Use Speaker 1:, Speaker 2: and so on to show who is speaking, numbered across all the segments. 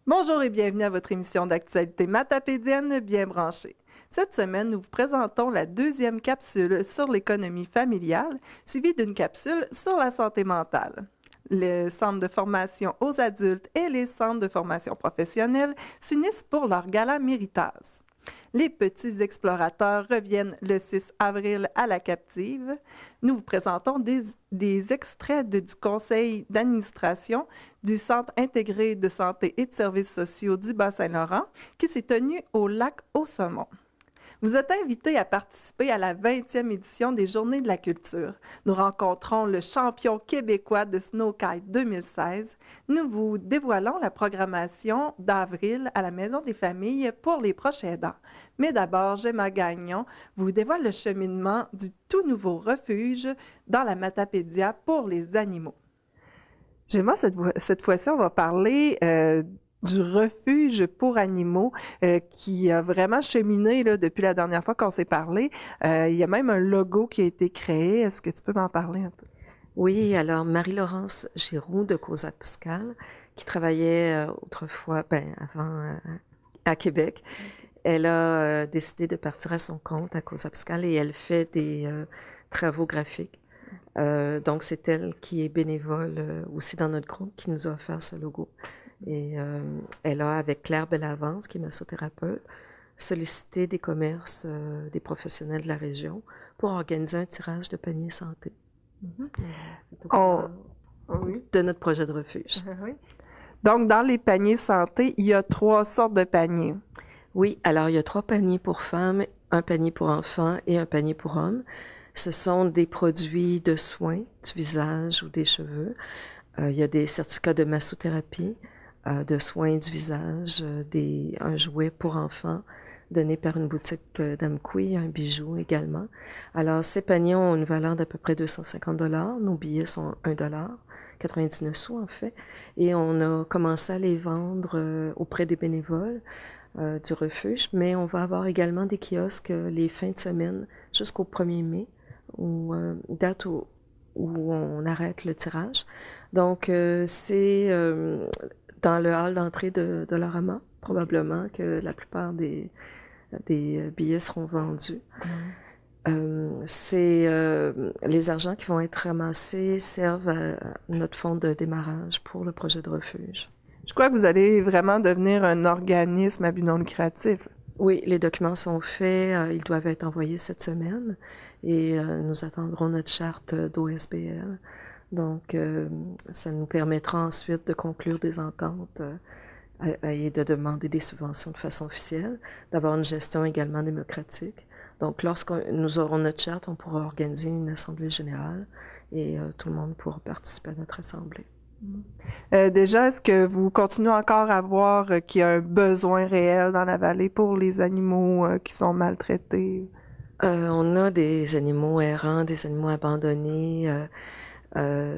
Speaker 1: Bonjour et bienvenue à votre émission d'actualité matapédienne bien branchée. Cette semaine, nous vous présentons la deuxième capsule sur l'économie familiale, suivie d'une capsule sur la santé mentale. Les centres de formation aux adultes et les centres de formation professionnelle s'unissent pour leur gala Méritas. Les petits explorateurs reviennent le 6 avril à la captive. Nous vous présentons des extraits du conseil d'administration du Centre intégré de santé et de services sociaux du Bas-Saint-Laurent qui s'est tenu au lac Au-Saumon. Vous êtes invité à participer à la 20e édition des Journées de la culture. Nous rencontrons le champion québécois de Snowkite 2016. Nous vous dévoilons la programmation d'avril à la Maison des familles pour les proches aidants. Mais d'abord, Gemma Gagnon vous dévoile le cheminement du tout nouveau refuge dans la Matapédia pour les animaux. Gemma, cette fois-ci, on va parler du refuge pour animaux qui a vraiment cheminé là, depuis la dernière fois qu'on s'est parlé. Il y a même un logo qui a été créé. Est-ce que tu peux m'en parler un peu?
Speaker 2: Oui, alors Marie-Laurence Giroux de Causa Pascal, qui travaillait autrefois, avant à Québec, elle a décidé de partir à son compte à Causa Pascal et elle fait des travaux graphiques. Donc c'est elle qui est bénévole aussi dans notre groupe qui nous a offert ce logo. Et elle a, avec Claire Bellavance, qui est massothérapeute, sollicité des commerces, des professionnels de la région pour organiser un tirage de panier santé.
Speaker 1: On... Oui.
Speaker 2: De notre projet de refuge.
Speaker 1: Oui. Donc, dans les paniers santé, il y a 3 sortes de paniers.
Speaker 2: Oui, alors il y a 3 paniers pour femmes, un panier pour enfants et un panier pour hommes. Ce sont des produits de soins du visage ou des cheveux. Il y a des certificats de massothérapie, de soins du visage, un jouet pour enfants donné par une boutique d'Amqui, un bijou également. Alors, ces paniers ont une valeur d'à peu près 250 $. Nos billets sont 1 $, 99 sous en fait. Et on a commencé à les vendre auprès des bénévoles du refuge, mais on va avoir également des kiosques les fins de semaine jusqu'au 1er mai, date où on arrête le tirage. Donc, c'est dans le hall d'entrée de Dollarama, probablement que la plupart des billets seront vendus. Les argents qui vont être ramassés servent à notre fonds de démarrage pour le projet de refuge.
Speaker 1: Je crois que vous allez vraiment devenir un organisme à but non lucratif.
Speaker 2: Oui, les documents sont faits, ils doivent être envoyés cette semaine et nous attendrons notre charte d'OSBL. Donc, ça nous permettra ensuite de conclure des ententes et de demander des subventions de façon officielle, d'avoir une gestion également démocratique. Donc, lorsque nous aurons notre charte, on pourra organiser une assemblée générale et tout le monde pourra participer à notre assemblée.
Speaker 1: Déjà, est-ce que vous continuez encore à voir qu'il y a un besoin réel dans la vallée pour les animaux qui sont maltraités?
Speaker 2: On a des animaux errants, des animaux abandonnés.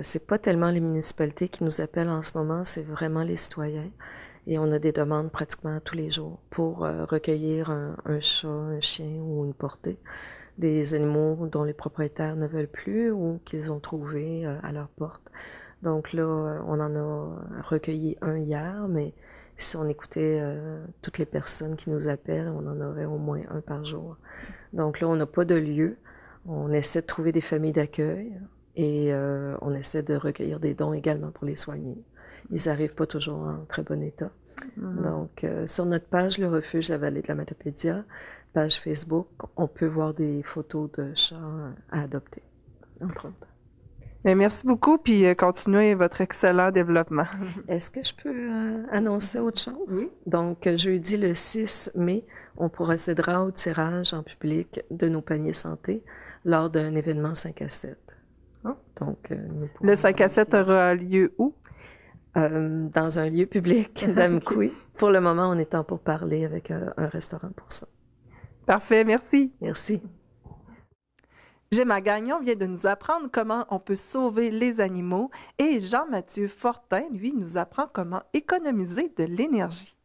Speaker 2: C'est pas tellement les municipalités qui nous appellent en ce moment, c'est vraiment les citoyens. Et on a des demandes pratiquement tous les jours pour recueillir un chat, un chien ou une portée. Des animaux dont les propriétaires ne veulent plus ou qu'ils ont trouvé à leur porte. Donc là, on en a recueilli un hier, mais si on écoutait toutes les personnes qui nous appellent, on en aurait au moins un par jour. Donc là, on n'a pas de lieu. On essaie de trouver des familles d'accueil et on essaie de recueillir des dons également pour les soigner. Ils n'arrivent pas toujours en très bon état. Donc, sur notre page, le refuge La Vallée de la Matapédia, page Facebook, on peut voir des photos de chats à adopter, entre autres.
Speaker 1: Mais merci beaucoup, puis continuez votre excellent développement.
Speaker 2: Est-ce que je peux annoncer autre chose?
Speaker 1: Oui.
Speaker 2: Donc, jeudi le 6 mai, on procédera au tirage en public de nos paniers santé lors d'un événement 5 à 7.
Speaker 1: Oh.
Speaker 2: Donc,
Speaker 1: le 5 à 7 aura lieu où?
Speaker 2: Dans un lieu public d'Amqui. Pour le moment, on est en pourparlers avec un restaurant pour ça.
Speaker 1: Parfait, merci.
Speaker 2: Merci.
Speaker 1: Gemma Gagnon vient de nous apprendre comment on peut sauver les animaux et Jean-Mathieu Fortin, lui, nous apprend comment économiser de l'énergie.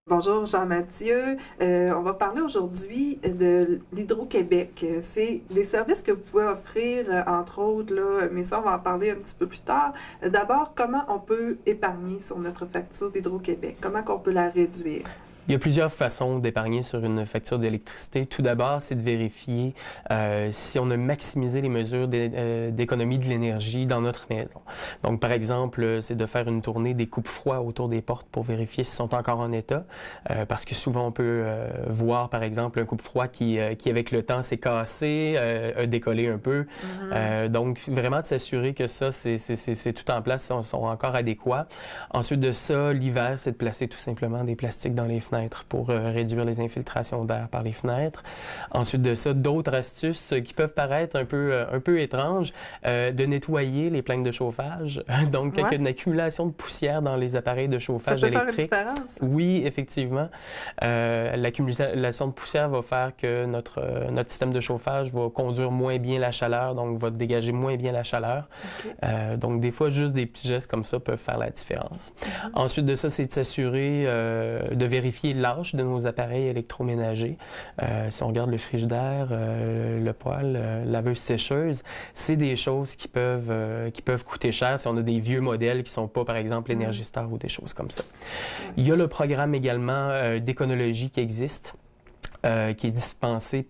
Speaker 1: Bonjour Jean-Mathieu. On va parler aujourd'hui de l'Hydro-Québec. C'est des services que vous pouvez offrir, entre autres, là, mais ça, on va en parler un petit peu plus tard. D'abord, comment on peut épargner sur notre facture d'Hydro-Québec? Comment on peut la réduire?
Speaker 3: Il y a plusieurs façons d'épargner sur une facture d'électricité. Tout d'abord, c'est de vérifier si on a maximisé les mesures d'économie de l'énergie dans notre maison. Donc, par exemple, c'est de faire une tournée des coupes-froids autour des portes pour vérifier s'ils sont encore en état. Parce que souvent, on peut voir, par exemple, un coupe-froid qui, avec le temps, s'est cassé, a décollé un peu. Donc, vraiment de s'assurer que ça, c'est tout en place, sont encore adéquats. Ensuite de ça, l'hiver, c'est de placer tout simplement des plastiques dans les fenêtres pour réduire les infiltrations d'air par les fenêtres. Ensuite de ça, d'autres astuces qui peuvent paraître un peu étranges, de nettoyer les plaques de chauffage. Donc, quand il y a une accumulation de poussière dans les appareils de chauffage électrique.
Speaker 1: Ça peut faire une différence?
Speaker 3: Oui, effectivement. L'accumulation de poussière va faire que notre système de chauffage va conduire moins bien la chaleur, donc va dégager moins bien la chaleur. Okay. Donc, des fois, juste des petits gestes comme ça peuvent faire la différence. Ensuite de ça, c'est de s'assurer de vérifier l'âge de nos appareils électroménagers. Si on regarde le frigidaire, le poêle, laveuse sécheuse, c'est des choses qui peuvent coûter cher si on a des vieux modèles qui ne sont pas, par exemple, Énergie Star ou des choses comme ça. Il y a le programme également d'éconologie qui existe. Qui est dispensé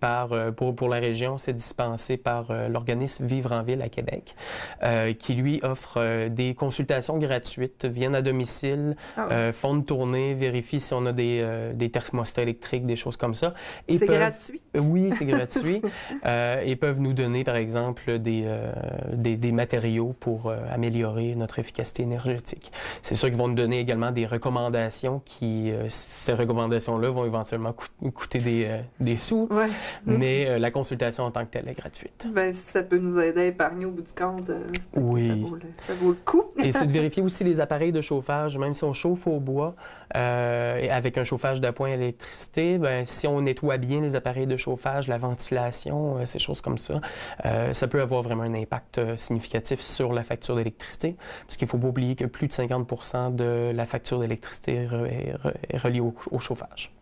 Speaker 3: pour la région, c'est dispensé par l'organisme Vivre en Ville à Québec, qui lui offre des consultations gratuites, viennent à domicile, font une tournée, vérifient si on a des thermostats électriques, des choses comme ça.
Speaker 1: C'est gratuit?
Speaker 3: Oui, c'est gratuit. Ils peuvent nous donner, par exemple, des matériaux pour améliorer notre efficacité énergétique. C'est sûr qu'ils vont nous donner également des recommandations ces recommandations-là vont éventuellement coûter des sous, mais la consultation en tant que telle est gratuite.
Speaker 1: Bien, si ça peut nous aider à épargner au bout du compte,
Speaker 3: oui.
Speaker 1: ça vaut le coup.
Speaker 3: Et c'est de vérifier aussi les appareils de chauffage, même si on chauffe au bois, avec un chauffage d'appoint à l'électricité, ben, si on nettoie bien les appareils de chauffage, la ventilation, ces choses comme ça, ça peut avoir vraiment un impact significatif sur la facture d'électricité, parce qu'il ne faut pas oublier que plus de 50% de la facture d'électricité est reliée au chauffage.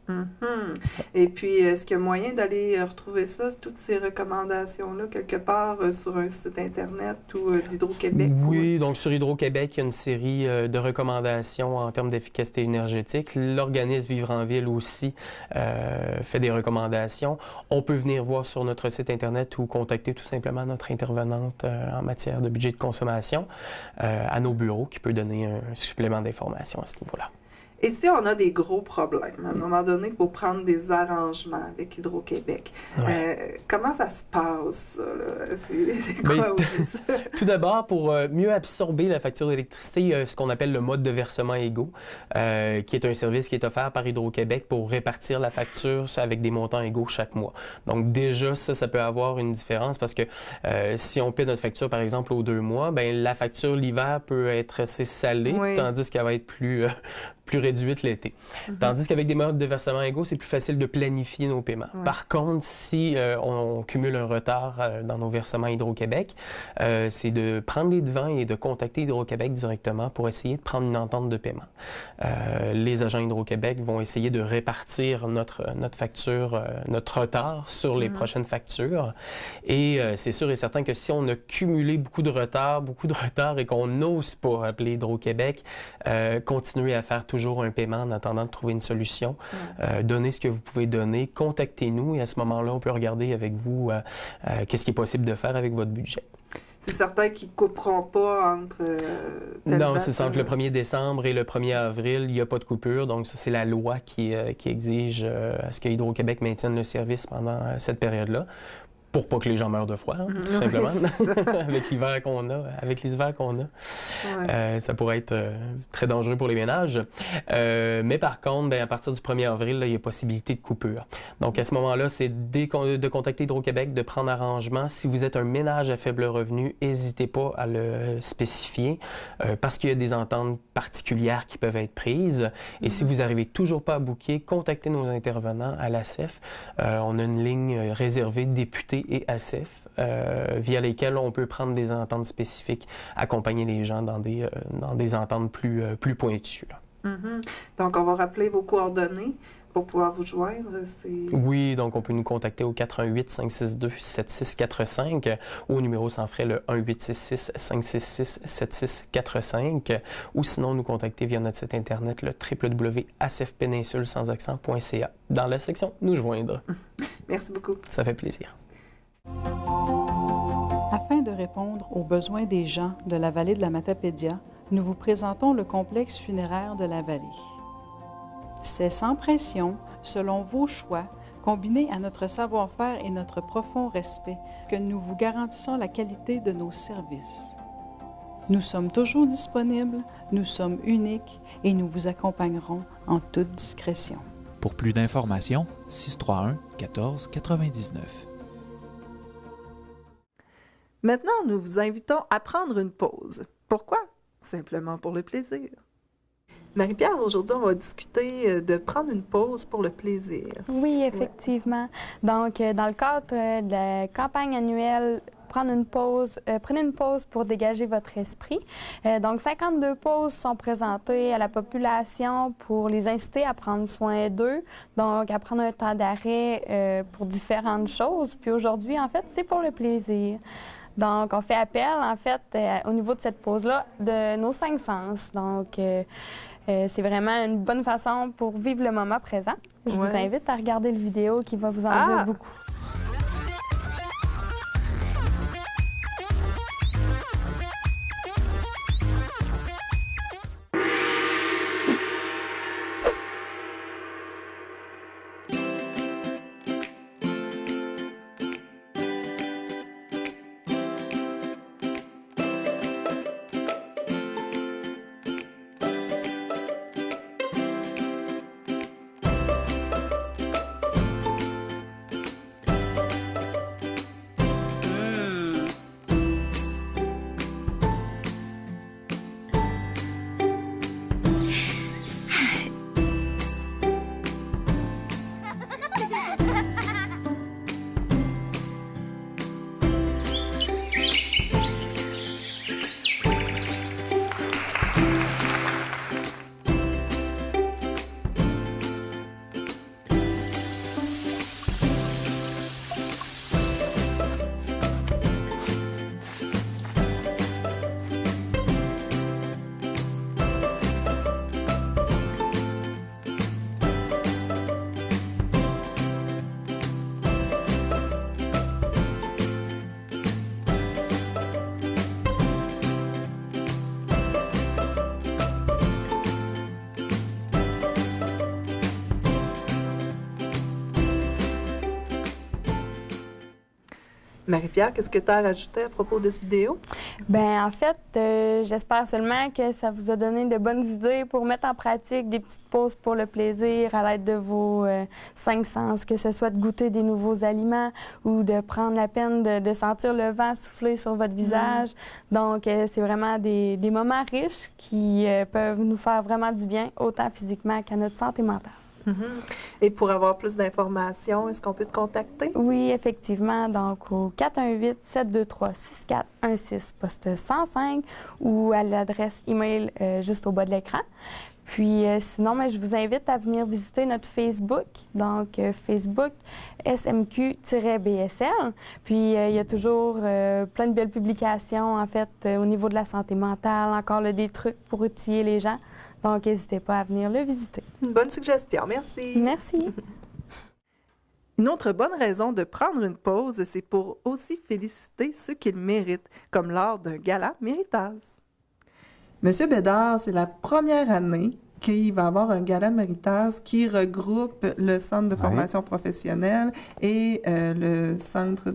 Speaker 1: Et puis, est-ce qu'il y a moyen d'aller retrouver ça, toutes ces recommandations-là, quelque part sur un site Internet ou d'Hydro-Québec?
Speaker 3: Oui, donc sur Hydro-Québec, il y a une série de recommandations en termes d'efficacité énergétique. L'organisme Vivre en Ville aussi fait des recommandations. On peut venir voir sur notre site Internet ou contacter tout simplement notre intervenante en matière de budget de consommation à nos bureaux qui peut donner un supplément d'informations à ce niveau-là.
Speaker 1: Et si on a des gros problèmes, à un moment donné, il faut prendre des arrangements avec Hydro-Québec. Comment ça se passe, ça, là? C'est quoi ça?
Speaker 3: Tout d'abord, pour mieux absorber la facture d'électricité, il y a ce qu'on appelle le mode de versement égaux, qui est un service qui est offert par Hydro-Québec pour répartir la facture avec des montants égaux chaque mois. Donc déjà, ça peut avoir une différence parce que si on paie notre facture, par exemple, aux 2 mois, bien, la facture l'hiver peut être assez salée, tandis qu'elle va être plus réduite l'été. Tandis qu'avec des modes de versement égaux, c'est plus facile de planifier nos paiements. Par contre, si on cumule un retard dans nos versements Hydro-Québec, c'est de prendre les devants et de contacter Hydro-Québec directement pour essayer de prendre une entente de paiement. Les agents Hydro-Québec vont essayer de répartir notre facture, notre retard sur les prochaines factures. Et c'est sûr et certain que si on a cumulé beaucoup de retard et qu'on n'ose pas appeler Hydro-Québec, continuer à faire toujours un paiement en attendant de trouver une solution. Donnez ce que vous pouvez donner, contactez-nous et à ce moment-là, on peut regarder avec vous qu'est-ce qui est possible de faire avec votre budget.
Speaker 1: C'est certain qu'ils ne couperont pas entre...
Speaker 3: non, c'est ça. Entre le 1er décembre et le 1er avril, il n'y a pas de coupure. Donc, ça, c'est la loi qui exige à ce que Hydro-Québec maintienne le service pendant cette période-là. Pour pas que les gens meurent de froid, tout simplement. Avec l'hiver qu'on a, avec les hivers qu'on a. Ça pourrait être très dangereux pour les ménages. Mais par contre, à partir du 1er avril, là, il y a possibilité de coupure. Donc, à ce moment-là, c'est de contacter Hydro-Québec, de prendre arrangement. Si vous êtes un ménage à faible revenu, n'hésitez pas à le spécifier parce qu'il y a des ententes particulières qui peuvent être prises. Et si vous n'arrivez toujours pas à booker, contactez nos intervenants à l'ACEF. On a une ligne réservée députés et ACEF, via lesquels on peut prendre des ententes spécifiques, accompagner les gens dans des ententes plus pointues. Là.
Speaker 1: Mhm. Donc, on va rappeler vos coordonnées pour pouvoir vous joindre.
Speaker 3: Oui, donc on peut nous contacter au 418-562-7645 ou au numéro sans frais le 1-866-566-7645 ou sinon nous contacter via notre site internet le www.acfpeninsule.ca dans la section Nous joindre.
Speaker 1: Merci beaucoup.
Speaker 3: Ça fait plaisir.
Speaker 4: Afin de répondre aux besoins des gens de la vallée de la Matapédia, nous vous présentons le complexe funéraire de la vallée. C'est sans pression, selon vos choix, combiné à notre savoir-faire et notre profond respect, que nous vous garantissons la qualité de nos services. Nous sommes toujours disponibles, nous sommes uniques et nous vous accompagnerons en toute discrétion.
Speaker 5: Pour plus d'informations, 631-1499.
Speaker 1: Maintenant, nous vous invitons à prendre une pause. Pourquoi? Simplement pour le plaisir. Marie-Pierre, aujourd'hui, on va discuter de prendre une pause pour le plaisir.
Speaker 6: Oui, effectivement. Donc, dans le cadre de la campagne annuelle prendre une pause, prenez une pause pour dégager votre esprit. Donc, 52 pauses sont présentées à la population pour les inciter à prendre soin d'eux, donc à prendre un temps d'arrêt pour différentes choses. Puis aujourd'hui, en fait, c'est pour le plaisir. Donc, on fait appel, en fait, au niveau de cette pause-là, de nos 5 sens. Donc, c'est vraiment une bonne façon pour vivre le moment présent. Je vous invite à regarder le vidéo qui va vous en dire beaucoup.
Speaker 1: Marie-Pierre, qu'est-ce que tu as à rajouter à propos de cette vidéo?
Speaker 6: Bien, en fait, j'espère seulement que ça vous a donné de bonnes idées pour mettre en pratique des petites pauses pour le plaisir à l'aide de vos 5 sens, que ce soit de goûter des nouveaux aliments ou de prendre la peine de sentir le vent souffler sur votre visage. Donc, c'est vraiment des moments riches qui peuvent nous faire vraiment du bien, autant physiquement qu'à notre santé mentale.
Speaker 1: Et pour avoir plus d'informations, est-ce qu'on peut te contacter?
Speaker 6: Oui, effectivement. Donc, au 418-723-6416, poste 105 ou à l'adresse email juste au bas de l'écran. Puis, sinon, je vous invite à venir visiter notre Facebook, donc Facebook SMQ-BSL. Puis, il y a toujours plein de belles publications, en fait, au niveau de la santé mentale, encore des trucs pour outiller les gens. Donc, n'hésitez pas à venir le visiter.
Speaker 1: Une bonne suggestion. Merci.
Speaker 6: Merci.
Speaker 1: Une autre bonne raison de prendre une pause, c'est pour aussi féliciter ceux qui le méritent, comme lors d'un gala Méritas. Monsieur Bédard, c'est la première année qu'il va y avoir un gala Méritas qui regroupe le Centre de formation professionnelle et le Centre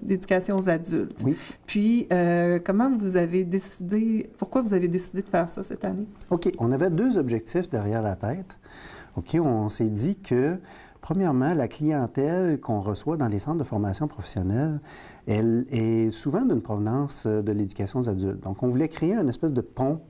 Speaker 1: d'éducation aux adultes.
Speaker 7: Oui.
Speaker 1: Puis, comment vous avez décidé, pourquoi vous avez décidé de faire ça cette année?
Speaker 7: OK. On avait 2 objectifs derrière la tête. OK. On s'est dit que, premièrement, la clientèle qu'on reçoit dans les centres de formation professionnelle, elle est souvent d'une provenance de l'éducation aux adultes. Donc, on voulait créer une espèce de pont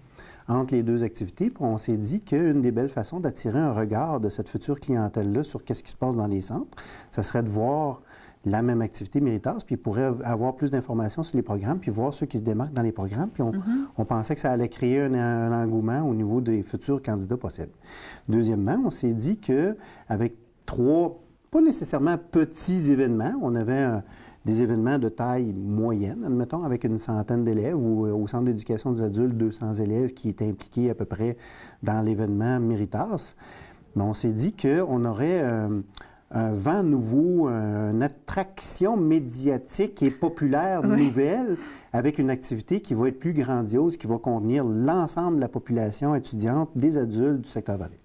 Speaker 7: entre les 2 activités. Puis on s'est dit qu'une des belles façons d'attirer un regard de cette future clientèle-là sur qu'est-ce qui se passe dans les centres, ce serait de voir la même activité Méritas, puis ils pourraient avoir plus d'informations sur les programmes, puis voir ceux qui se démarquent dans les programmes. Puis on pensait que ça allait créer un engouement au niveau des futurs candidats possibles. Deuxièmement, on s'est dit qu'avec 3, pas nécessairement petits événements, on avait des événements de taille moyenne, admettons, avec une centaine d'élèves, ou au Centre d'éducation des adultes, 200 élèves qui étaient impliqués à peu près dans l'événement Méritas. Mais on s'est dit qu'on aurait un vent nouveau, une attraction médiatique et populaire nouvelle, avec une activité qui va être plus grandiose, qui va contenir l'ensemble de la population étudiante, des adultes du secteur Vallée.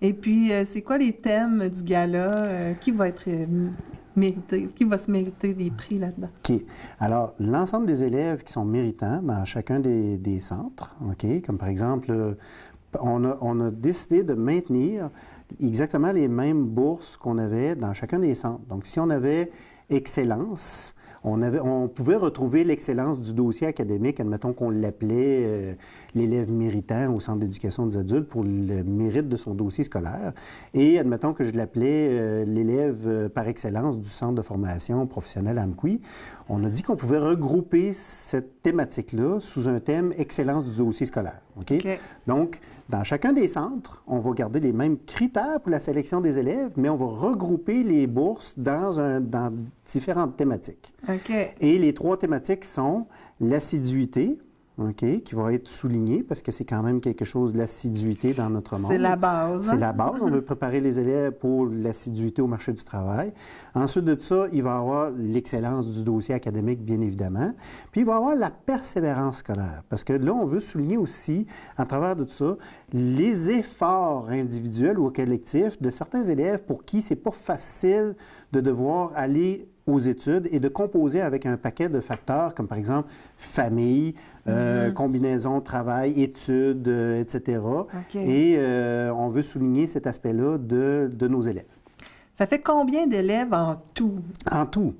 Speaker 1: Et puis, c'est quoi les thèmes du gala? Qui va être mérité? Qui va se mériter des prix là-dedans?
Speaker 7: OK. Alors, l'ensemble des élèves qui sont méritants dans chacun des centres, OK, comme par exemple, on a décidé de maintenir exactement les mêmes bourses qu'on avait dans chacun des centres. Donc, si on avait excellence, on pouvait retrouver l'excellence du dossier académique, admettons qu'on l'appelait l'élève méritant au Centre d'éducation des adultes pour le mérite de son dossier scolaire, et admettons que je l'appelais l'élève par excellence du Centre de formation professionnelle Amqui. On a dit qu'on pouvait regrouper cette thématique-là sous un thème excellence du dossier scolaire. OK? Donc, dans chacun des centres, on va garder les mêmes critères pour la sélection des élèves, mais on va regrouper les bourses dans différentes thématiques. Et les 3 thématiques sont l'assiduité, qui va être soulignée parce que c'est quand même quelque chose, l'assiduité dans notre monde.
Speaker 1: C'est la base.
Speaker 7: C'est la base. On veut préparer les élèves pour l'assiduité au marché du travail. Ensuite de ça, il va y avoir l'excellence du dossier académique, bien évidemment. Puis il va y avoir la persévérance scolaire. Parce que là, on veut souligner aussi, à travers de tout ça, les efforts individuels ou collectifs de certains élèves pour qui c'est pas facile de devoir aller aux études et de composer avec un paquet de facteurs comme par exemple famille, combinaison, travail, études, etc. Et on veut souligner cet aspect-là de nos élèves.
Speaker 1: Ça fait combien d'élèves en tout?
Speaker 7: En tout.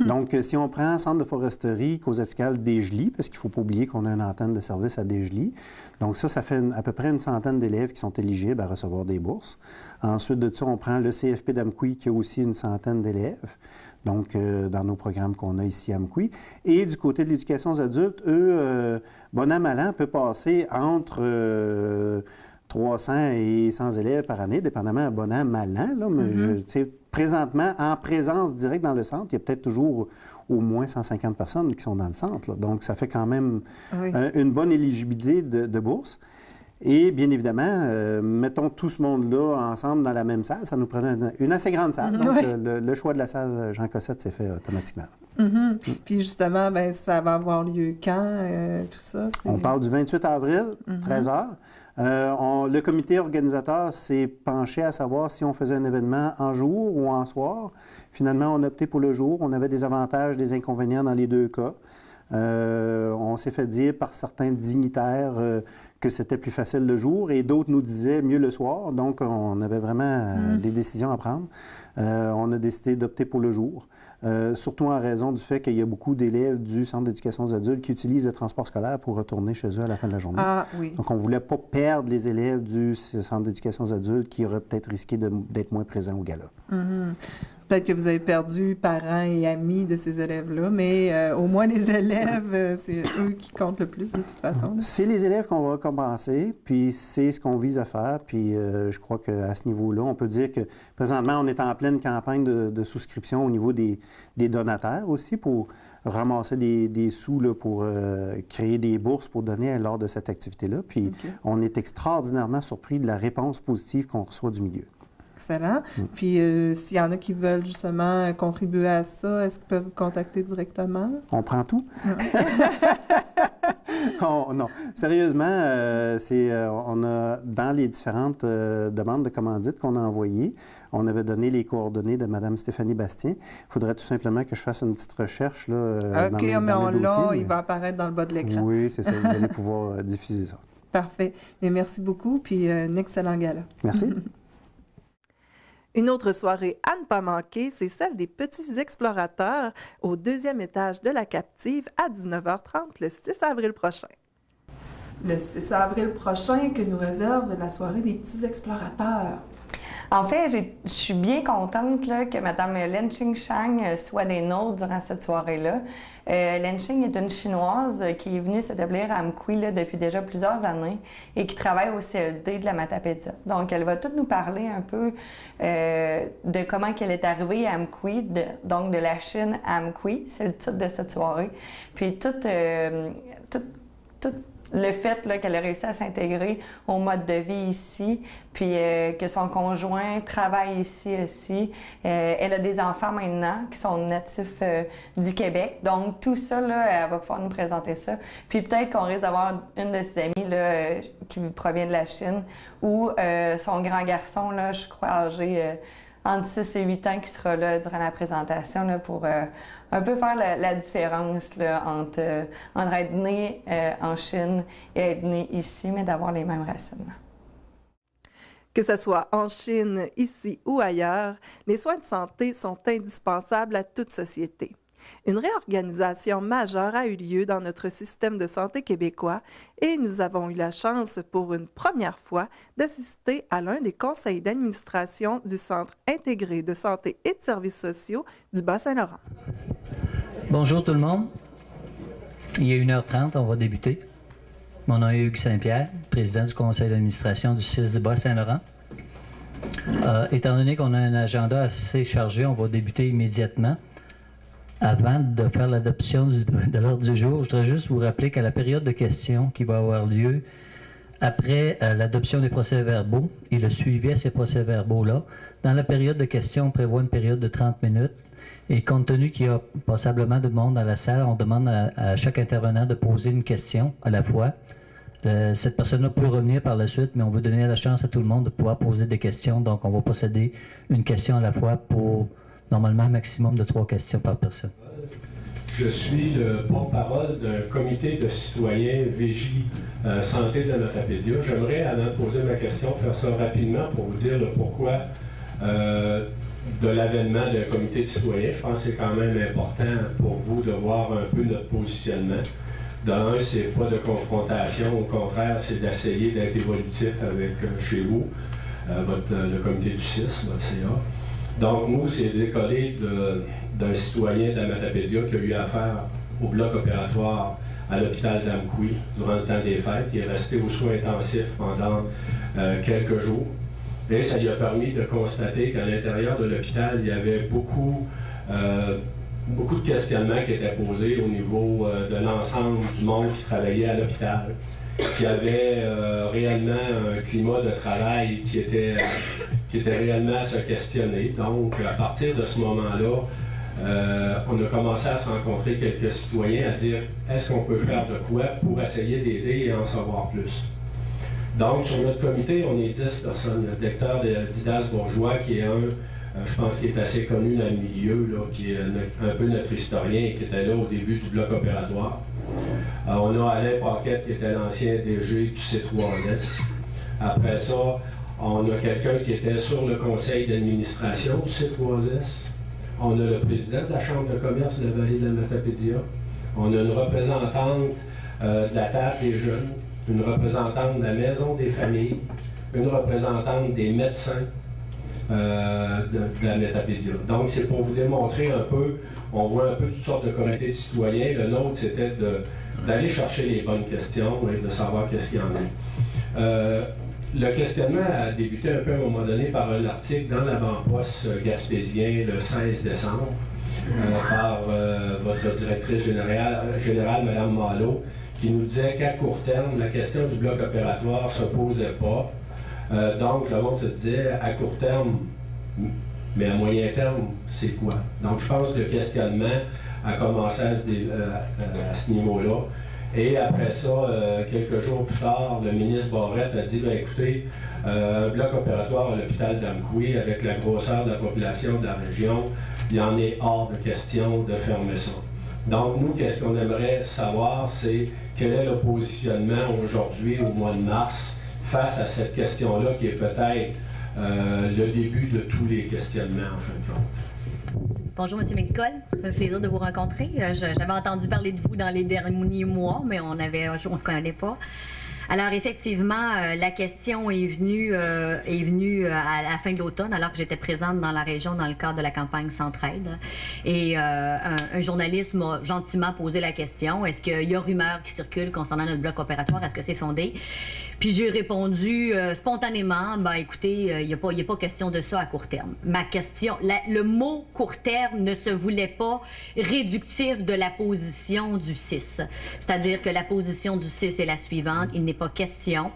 Speaker 7: Donc, si on prend Centre de foresterie, cause apicale Desjely, parce qu'il ne faut pas oublier qu'on a une antenne de service à Desjely. Donc ça fait à peu près une centaine d'élèves qui sont éligibles à recevoir des bourses. Ensuite de ça, on prend le CFP d'Amqui qui a aussi une centaine d'élèves. Donc, dans nos programmes qu'on a ici à Amqui. Et du côté de l'éducation aux adultes, eux, bon an, mal an, peut passer entre 300 et 100 élèves par année, dépendamment à bon an, mal an. Là, mais présentement, en présence directe dans le centre, il y a peut-être toujours au moins 150 personnes qui sont dans le centre. Là. Donc, ça fait quand même une bonne éligibilité de bourse. Et bien évidemment, mettons tout ce monde-là ensemble dans la même salle, ça nous prenait une assez grande salle. Donc, le choix de la salle Jean Cossette s'est fait automatiquement.
Speaker 1: Puis justement, ben, ça va avoir lieu quand, tout ça?
Speaker 7: On parle du 28 avril, 13h. Le comité organisateur s'est penché à savoir si on faisait un événement en jour ou en soir. Finalement, on a opté pour le jour. On avait des avantages, des inconvénients dans les 2 cas. On s'est fait dire par certains dignitaires que c'était plus facile le jour et d'autres nous disaient mieux le soir. Donc, on avait vraiment des décisions à prendre. On a décidé d'opter pour le jour, surtout en raison du fait qu'il y a beaucoup d'élèves du Centre d'éducation aux adultes qui utilisent le transport scolaire pour retourner chez eux à la fin de la journée. Donc, on ne voulait pas perdre les élèves du Centre d'éducation aux adultes qui auraient peut-être risqué d'être moins présents au gala.
Speaker 1: Peut-être que vous avez perdu parents et amis de ces élèves-là, mais au moins les élèves, c'est eux qui comptent le plus de toute façon.
Speaker 7: C'est les élèves qu'on va récompenser, puis c'est ce qu'on vise à faire. Puis je crois qu'à ce niveau-là, on peut dire que présentement, on est en pleine campagne de souscription au niveau des donataires aussi pour ramasser des sous là, pour créer des bourses pour donner lors de cette activité-là. Puis on est extraordinairement surpris de la réponse positive qu'on reçoit du milieu.
Speaker 1: Excellent. Puis, s'il y en a qui veulent justement contribuer à ça, est-ce qu'ils peuvent vous contacter directement?
Speaker 7: On prend tout? Non. Sérieusement, on a, dans les différentes demandes de commandites qu'on a envoyées, on avait donné les coordonnées de Mme Stéphanie Bastien. Il faudrait tout simplement que je fasse une petite recherche là,
Speaker 1: OK, il va apparaître dans le bas de l'écran.
Speaker 7: Oui, c'est ça. Vous allez pouvoir diffuser ça.
Speaker 1: Parfait. Mais merci beaucoup, puis un excellent gala.
Speaker 7: Merci.
Speaker 1: Une autre soirée à ne pas manquer, c'est celle des petits explorateurs au 2e étage de la Captive à 19h30 le 6 avril prochain. Le 6 avril prochain, que nous réserve la soirée des petits explorateurs?
Speaker 8: En fait, je suis bien contente là, que Mme Len Xingshang soit des nôtres durant cette soirée-là. Len Xing est une Chinoise qui est venue s'établir à Amqui là, depuis déjà plusieurs années et qui travaille au CLD de la Matapédia. Donc, elle va tout nous parler un peu de comment qu'elle est arrivée à Amqui, donc de la Chine à Amqui, c'est le titre de cette soirée. Puis tout le fait qu'elle a réussi à s'intégrer au mode de vie ici, puis que son conjoint travaille ici aussi. Elle a des enfants maintenant qui sont natifs du Québec. Donc, tout ça, là, elle va pouvoir nous présenter ça. Puis peut-être qu'on risque d'avoir une de ses amies là, qui provient de la Chine ou son grand garçon, là, je crois âgé entre 6 et 8 ans, qui sera là durant la présentation là, pour un peu faire la différence là, entre être né en Chine et être né ici, mais d'avoir les mêmes racines.
Speaker 1: Que ce soit en Chine, ici ou ailleurs, les soins de santé sont indispensables à toute société. Une réorganisation majeure a eu lieu dans notre système de santé québécois et nous avons eu la chance pour une première fois d'assister à l'un des conseils d'administration du Centre intégré de santé et de services sociaux du Bas-Saint-Laurent.
Speaker 9: Bonjour tout le monde. Il est 1h30, on va débuter. Mon nom est Hugues Saint-Pierre, président du conseil d'administration du CIS du Bas-Saint-Laurent. Étant donné qu'on a un agenda assez chargé, on va débuter immédiatement. Avant de faire l'adoption de l'ordre du jour, je voudrais juste vous rappeler qu'à la période de questions qui va avoir lieu après l'adoption des procès-verbaux et le suivi à ces procès-verbaux-là, dans la période de questions, on prévoit une période de 30 minutes. Et compte tenu qu'il y a passablement de monde dans la salle, on demande à chaque intervenant de poser une question à la fois. Cette personne-là peut revenir par la suite, mais on veut donner la chance à tout le monde de pouvoir poser des questions. Donc, on va procéder une question à la fois pour, normalement, un maximum de 3 questions par personne.
Speaker 10: Je suis le porte-parole d'un comité de citoyens Vigie Santé de la Matapédia. J'aimerais, avant de poser ma question, faire ça rapidement pour vous dire le pourquoi de l'avènement d'un comité de citoyens. Je pense que c'est quand même important pour vous de voir un peu notre positionnement. D'un, c'est pas de confrontation, au contraire, c'est d'essayer d'être évolutif avec chez vous, le comité du CIS, votre CA. Donc, nous, c'est décollé d'un citoyen de la Matapédia qui a eu affaire au bloc opératoire à l'hôpital d'Amqui durant le temps des fêtes. Il est resté aux soins intensifs pendant quelques jours. Et ça lui a permis de constater qu'à l'intérieur de l'hôpital, il y avait beaucoup de questionnements qui étaient posés au niveau de l'ensemble du monde qui travaillait à l'hôpital. Il y avait réellement un climat de travail qui était réellement à se questionner. Donc, à partir de ce moment-là, on a commencé à se rencontrer quelques citoyens à dire est-ce qu'on peut faire de quoi pour essayer d'aider et en savoir plus. Donc, sur notre comité, on est 10 personnes. Le docteur Didas Bourgeois, qui est je pense qu'il est assez connu dans le milieu, là, qui est un peu notre historien et qui était là au début du bloc opératoire. On a Alain Paquette, qui était l'ancien DG du C3S. Après ça, on a quelqu'un qui était sur le conseil d'administration du C3S. On a le président de la Chambre de commerce de la vallée de la Matapédia. On a une représentante de la table des jeunes, une représentante de la maison des familles, une représentante des médecins de la Matapédia. Donc, c'est pour vous démontrer un peu, on voit un peu toutes sortes de comités de citoyens. Le nôtre, c'était d'aller chercher les bonnes questions et de savoir qu'est-ce qu'il y en a. Le questionnement a débuté un peu à un moment donné par un article dans l'avant-poste gaspésien le 16 décembre par votre directrice générale, Mme Malo, qui nous disait qu'à court terme, la question du bloc opératoire ne se posait pas. Donc, le monde se disait, à court terme, mais à moyen terme, c'est quoi? Donc, je pense que le questionnement a commencé à ce niveau-là. Et après ça, quelques jours plus tard, le ministre Barrette a dit, écoutez, un bloc opératoire à l'hôpital d'Amqui, avec la grosseur de la population de la région, il en est hors de question de fermer ça. Donc, nous, qu'est-ce qu'on aimerait savoir, c'est quel est le positionnement aujourd'hui, au mois de mars, face à cette question-là, qui est peut-être le début de tous les questionnements, en fin de compte.
Speaker 11: Bonjour, M. McCall. C'est un plaisir de vous rencontrer. J'avais entendu parler de vous dans les derniers mois, mais on ne se connaissait pas. Alors effectivement, la question est venue à la fin de l'automne, alors que j'étais présente dans la région dans le cadre de la campagne Centraide. Et un journaliste m'a gentiment posé la question, est-ce qu'il y a rumeurs qui circulent concernant notre bloc opératoire, est-ce que c'est fondé? Puis j'ai répondu spontanément, ben écoutez, il n'y a pas question de ça à court terme. Ma question, le mot court terme ne se voulait pas réductif de la position du CIS. C'est-à-dire que la position du CIS est la suivante, il n'est pas question,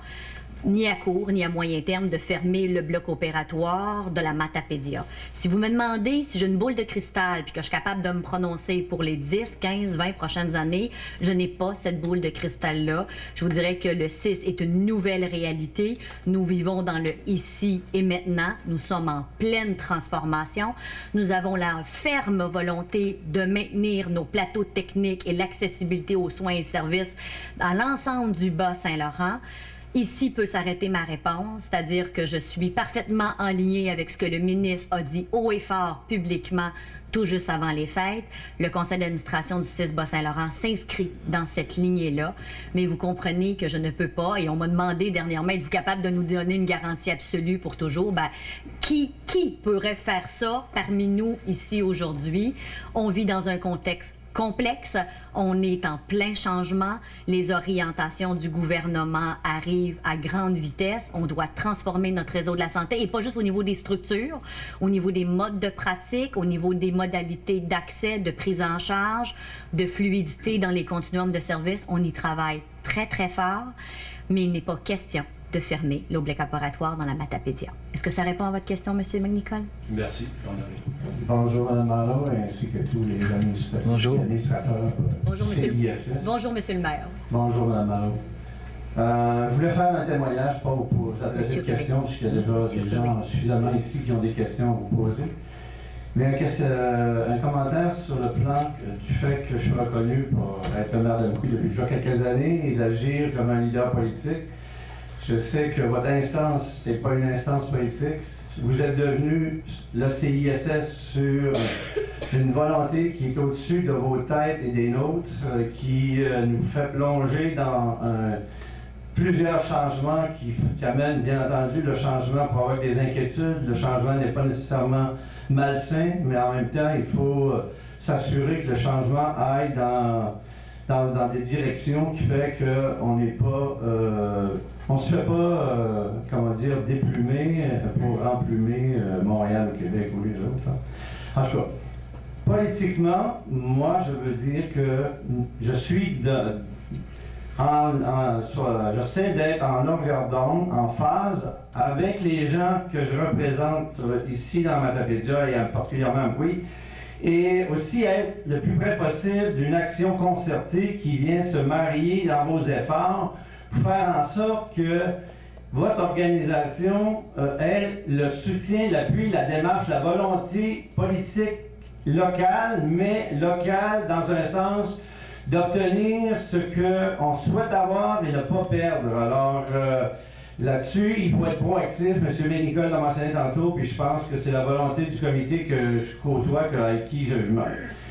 Speaker 11: ni à court ni à moyen terme, de fermer le bloc opératoire de la Matapédia. Si vous me demandez si j'ai une boule de cristal puis que je suis capable de me prononcer pour les 10, 15, 20 prochaines années, je n'ai pas cette boule de cristal-là. Je vous dirais que le CIS est une nouvelle réalité. Nous vivons dans le ici et maintenant. Nous sommes en pleine transformation. Nous avons la ferme volonté de maintenir nos plateaux techniques et l'accessibilité aux soins et services dans l'ensemble du Bas-Saint-Laurent. Ici peut s'arrêter ma réponse, c'est-à-dire que je suis parfaitement en ligne avec ce que le ministre a dit haut et fort publiquement tout juste avant les fêtes. Le conseil d'administration du CIS Bas-Saint-Laurent s'inscrit dans cette lignée-là, mais vous comprenez que je ne peux pas, et on m'a demandé dernièrement, êtes-vous capable de nous donner une garantie absolue pour toujours? Ben, qui pourrait faire ça parmi nous ici aujourd'hui? On vit dans un contexte complexe, on est en plein changement, les orientations du gouvernement arrivent à grande vitesse, on doit transformer notre réseau de la santé, et pas juste au niveau des structures, au niveau des modes de pratique, au niveau des modalités d'accès, de prise en charge, de fluidité dans les continuums de services, on y travaille très très fort, mais il n'est pas question de fermer le bloc opératoire dans la Matapédia. Est-ce que ça répond à votre question, M. McNicol?
Speaker 10: Merci.
Speaker 12: Bonjour, Mme Marleau, ainsi que tous les administrateurs.
Speaker 9: Bonjour.
Speaker 11: Bonjour, Bonjour, M. le maire.
Speaker 12: Bonjour, Mme Marleau. Je voulais faire un témoignage, pas vous adresser de questions, puisqu'il y a déjà des gens suffisamment ici qui ont des questions à vous poser. Mais un commentaire sur le plan du fait que je suis reconnu pour être le maire d'Amqui depuis déjà quelques années et d'agir comme un leader politique. Je sais que votre instance, ce n'est pas une instance politique. Vous êtes devenu le CISS sur une volonté qui est au-dessus de vos têtes et des nôtres, qui nous fait plonger dans plusieurs changements qui amènent, bien entendu, le changement provoque des inquiétudes. Le changement n'est pas nécessairement malsain, mais en même temps, il faut s'assurer que le changement aille dans des directions qui fait qu'on n'est pas... on ne se fait pas, comment dire, déplumer pour emplumer Montréal, le Québec ou les autres. En tout cas, politiquement, moi, je veux dire que je suis j'essaie d'être en longueur d'onde, en phase avec les gens que je représente ici dans Matapédia et particulièrement à Amqui, et aussi être le plus près possible d'une action concertée qui vient se marier dans vos efforts pour faire en sorte que votre organisation ait le soutien, l'appui, la démarche, la volonté politique locale, mais locale dans un sens d'obtenir ce qu'on souhaite avoir et ne pas perdre. Alors, là-dessus, il faut être proactif. M. McNicol l'a mentionné tantôt, puis je pense que c'est la volonté du comité que je côtoie, avec qui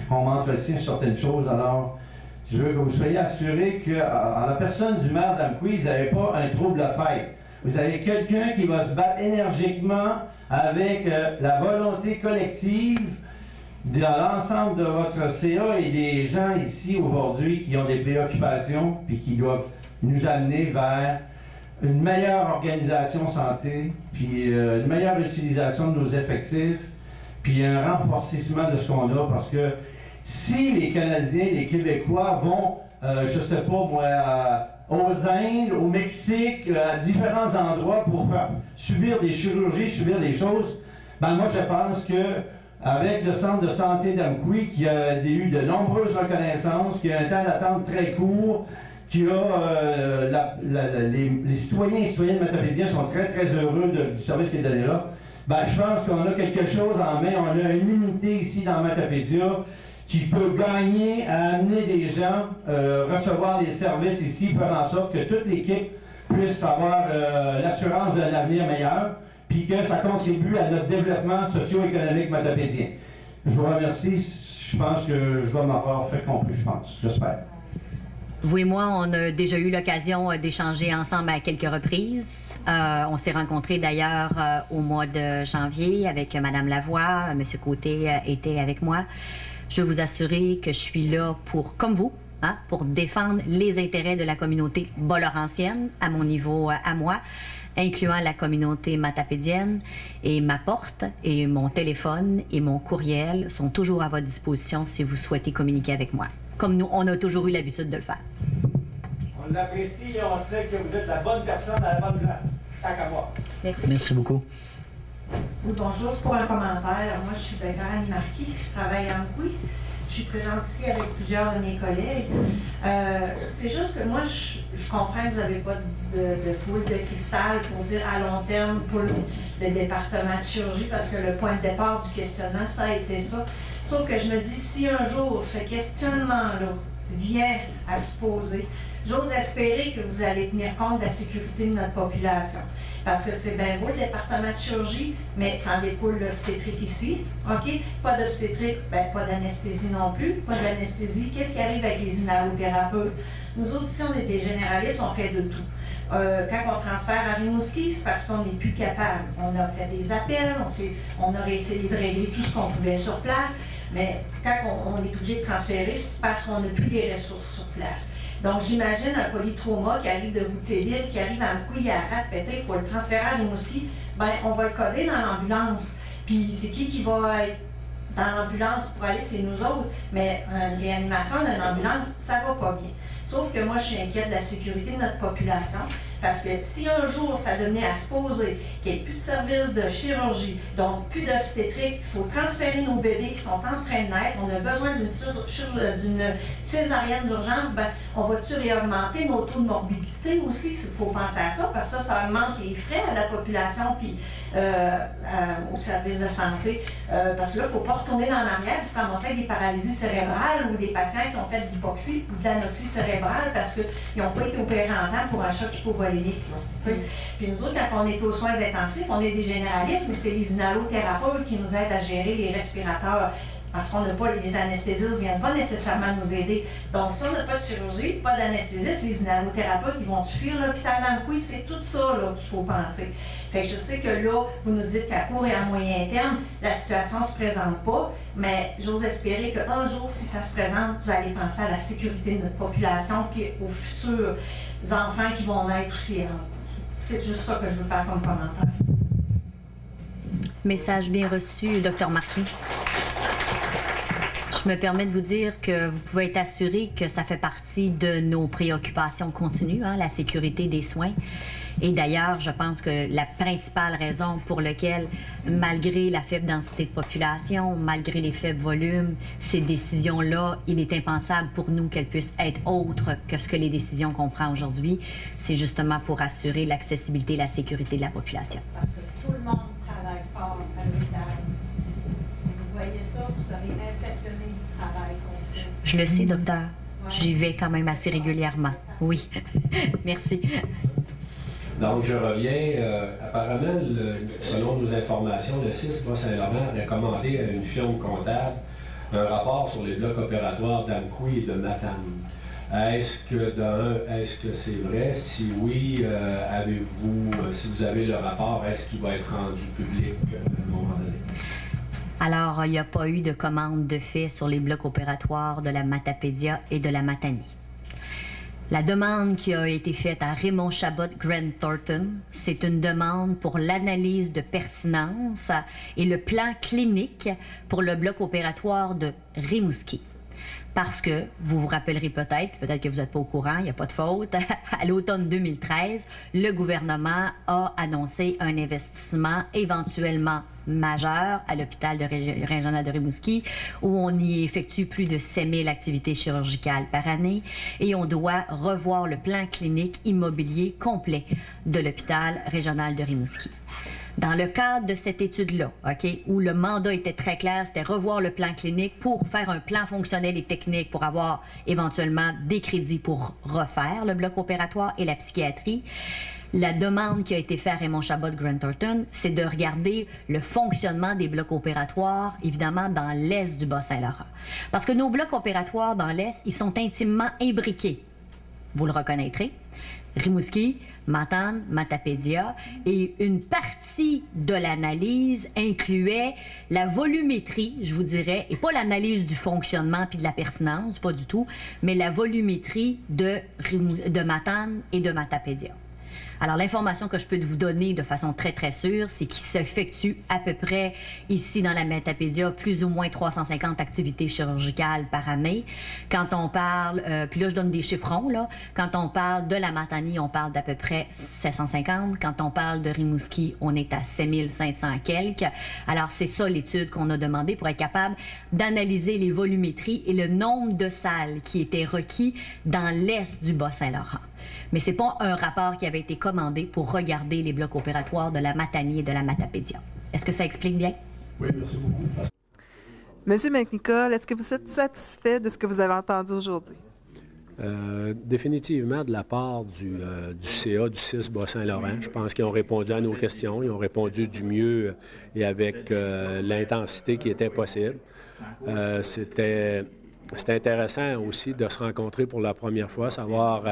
Speaker 12: on m'entretient sur certaines choses. Alors, je veux que vous soyez assurés qu'en la personne du maire d'Amqui, vous n'avez pas un trouble de fête. Vous avez quelqu'un qui va se battre énergiquement avec la volonté collective de l'ensemble de votre CA et des gens ici aujourd'hui qui ont des préoccupations puis qui doivent nous amener vers une meilleure organisation santé, puis une meilleure utilisation de nos effectifs, puis un renforcement de ce qu'on a, parce que si les Canadiens, les Québécois vont, je ne sais pas moi, aux Indes, au Mexique, à différents endroits pour faire subir des chirurgies, subir des choses, ben moi je pense que avec le centre de santé d'Amqui, qui a eu de nombreuses reconnaissances, qui a un temps d'attente très court, qui a les citoyens et citoyennes matapédiens sont très très heureux du service qui est donné là. Ben, je pense qu'on a quelque chose en main, on a une unité ici dans Matapédia qui peut gagner à amener des gens, recevoir les services ici, faire en sorte que toute l'équipe puisse avoir l'assurance d'un avenir meilleur, puis que ça contribue à notre développement socio-économique matapédien. Je vous remercie. Je pense que je dois m'avoir fait compris, je pense. J'espère.
Speaker 11: Vous et moi, on a déjà eu l'occasion d'échanger ensemble à quelques reprises. On s'est rencontrés d'ailleurs au mois de janvier avec Mme Lavoie. M. Côté était avec moi. Je veux vous assurer que je suis là pour, comme vous, pour défendre les intérêts de la communauté bas-laurentienne à mon niveau, à moi, incluant la communauté matapédienne. Et ma porte et mon téléphone et mon courriel sont toujours à votre disposition si vous souhaitez communiquer avec moi, comme nous, on a toujours eu l'habitude de le faire.
Speaker 12: On l'apprécie et on sait que vous êtes la bonne personne à la bonne place. Tant qu'à moi.
Speaker 9: Merci beaucoup.
Speaker 13: Oui, bonjour, c'est pour un commentaire. Moi, je suis Annie Marquis, je travaille à Amqui. Je suis présente ici avec plusieurs de mes collègues. C'est juste que moi, je comprends que vous n'avez pas de boule de cristal pour dire à long terme pour le département de chirurgie, parce que le point de départ du questionnement, ça a été ça. Sauf que je me dis, si un jour ce questionnement-là vient à se poser, j'ose espérer que vous allez tenir compte de la sécurité de notre population. Parce que c'est bien beau le département de chirurgie, mais ça en découle l'obstétrique ici. OK? Pas d'obstétrique, ben, pas d'anesthésie non plus. Pas d'anesthésie. Qu'est-ce qui arrive avec les inhalothérapeutes? Nous autres, si on est des généralistes, on fait de tout. Quand on transfère à Rimouski, c'est parce qu'on n'est plus capable. On a fait des appels, on a essayé de régler tout ce qu'on pouvait sur place, mais quand on est obligé de transférer, c'est parce qu'on n'a plus les ressources sur place. Donc, j'imagine un polytrauma qui arrive de Boutéville, qui arrive à Amqui, à Arrate, pété, il faut le transférer à Rimouski, bien, on va le coder dans l'ambulance. Puis, c'est qui va être dans l'ambulance pour aller, c'est nous autres. Mais une réanimation d'une ambulance, ça va pas bien. Sauf que moi, je suis inquiète de la sécurité de notre population. Parce que si un jour ça devenait à se poser qu'il n'y ait plus de service de chirurgie, donc plus d'obstétrique, il faut transférer nos bébés qui sont en train de naître, on a besoin d'une césarienne d'urgence, ben, on va-tu réaugmenter nos taux de morbidité aussi, il faut penser à ça, parce que ça augmente les frais à la population puis au service de santé. Parce que là, il ne faut pas retourner dans l'arrière puis se ramasser avec des paralysies cérébrales ou des patients qui ont fait de l'hypoxie ou de l'anoxie cérébrale parce qu'ils n'ont pas été opérés en temps pour un choc hypovolémique. Puis nous autres, quand on est aux soins intensifs, on est des généralistes, mais c'est les inhalothérapeutes qui nous aident à gérer les respirateurs. Parce qu'on n'a pas, les anesthésistes ne viennent pas nécessairement nous aider. Donc, si on n'a pas de chirurgie, pas d'anesthésiste, les inhalothérapeutes, ils vont fuir l'hôpital d'Amqui. C'est tout ça qu'il faut penser. Fait que je sais que là, vous nous dites qu'à court et à moyen terme, la situation ne se présente pas, mais j'ose espérer qu'un jour, si ça se présente, vous allez penser à la sécurité de notre population et aux futurs enfants qui vont naître aussi. C'est juste ça que je veux faire comme commentaire.
Speaker 11: Message bien reçu, Dr. Marquis. Je me permets de vous dire que vous pouvez être assuré que ça fait partie de nos préoccupations continues, la sécurité des soins. Et d'ailleurs, je pense que la principale raison pour laquelle, malgré la faible densité de population, malgré les faibles volumes, ces décisions-là, il est impensable pour nous qu'elles puissent être autres que ce que les décisions qu'on prend aujourd'hui. C'est justement pour assurer l'accessibilité et la sécurité de la population.
Speaker 13: Parce que tout le monde travaille fort à l'hôpital. Vous voyez ça, vous serez impressionné du travail qu'on fait.
Speaker 11: Je le sais, docteur. J'y vais quand même assez régulièrement. Oui. Merci.
Speaker 10: Donc, je reviens. Apparemment, selon nos informations, le CIS Bas-Saint-Laurent a recommandé à une firme comptable un rapport sur les blocs opératoires d'Amqui et de Matane. Est-ce que c'est vrai? Si oui, si vous avez le rapport, est-ce qu'il va être rendu public à un moment donné?
Speaker 11: Alors, il n'y a pas eu de commande de fait sur les blocs opératoires de la Matapédia et de la Matanie. La demande qui a été faite à Raymond Chabot Grant Thornton, c'est une demande pour l'analyse de pertinence et le plan clinique pour le bloc opératoire de Rimouski. Parce que, vous vous rappellerez peut-être que vous n'êtes pas au courant, il n'y a pas de faute, à l'automne 2013, le gouvernement a annoncé un investissement éventuellement majeur à l'hôpital régional de Rimouski, où on y effectue plus de 7 000 activités chirurgicales par année, et on doit revoir le plan clinique immobilier complet de l'hôpital régional de Rimouski. Dans le cadre de cette étude-là, où le mandat était très clair, c'était revoir le plan clinique pour faire un plan fonctionnel et technique pour avoir éventuellement des crédits pour refaire le bloc opératoire et la psychiatrie. La demande qui a été faite à Raymond Chabot Grant Thornton, c'est de regarder le fonctionnement des blocs opératoires, évidemment, dans l'est du Bas-Saint-Laurent. Parce que nos blocs opératoires dans l'est, ils sont intimement imbriqués vous le reconnaîtrez. Rimouski, Matane, Matapédia, et une partie de l'analyse incluait la volumétrie, je vous dirais, et pas l'analyse du fonctionnement puis de la pertinence, pas du tout, mais la volumétrie de Matane et de Matapédia. Alors, l'information que je peux vous donner de façon très, très sûre, c'est qu'il s'effectue à peu près, ici dans la Matapédia, plus ou moins 350 activités chirurgicales par année. Quand on parle, puis là, je donne des chiffrons, là. Quand on parle de la Matanie, on parle d'à peu près 750. Quand on parle de Rimouski, on est à 7500 quelques. Alors, c'est ça l'étude qu'on a demandé pour être capable d'analyser les volumétries et le nombre de salles qui étaient requis dans l'est du Bas-Saint-Laurent. Mais ce n'est pas un rapport qui avait été commandé pour regarder les blocs opératoires de la Matanie et de la Matapédia. Est-ce que ça explique bien?
Speaker 10: Oui, merci beaucoup.
Speaker 1: Monsieur McNicol, est-ce que vous êtes satisfait de ce que vous avez entendu aujourd'hui?
Speaker 10: Définitivement de la part du CA du 6 Bas-Saint-Laurent. Je pense qu'ils ont répondu à nos questions. Ils ont répondu du mieux et avec l'intensité qui était possible. C'était intéressant aussi de se rencontrer pour la première fois, savoir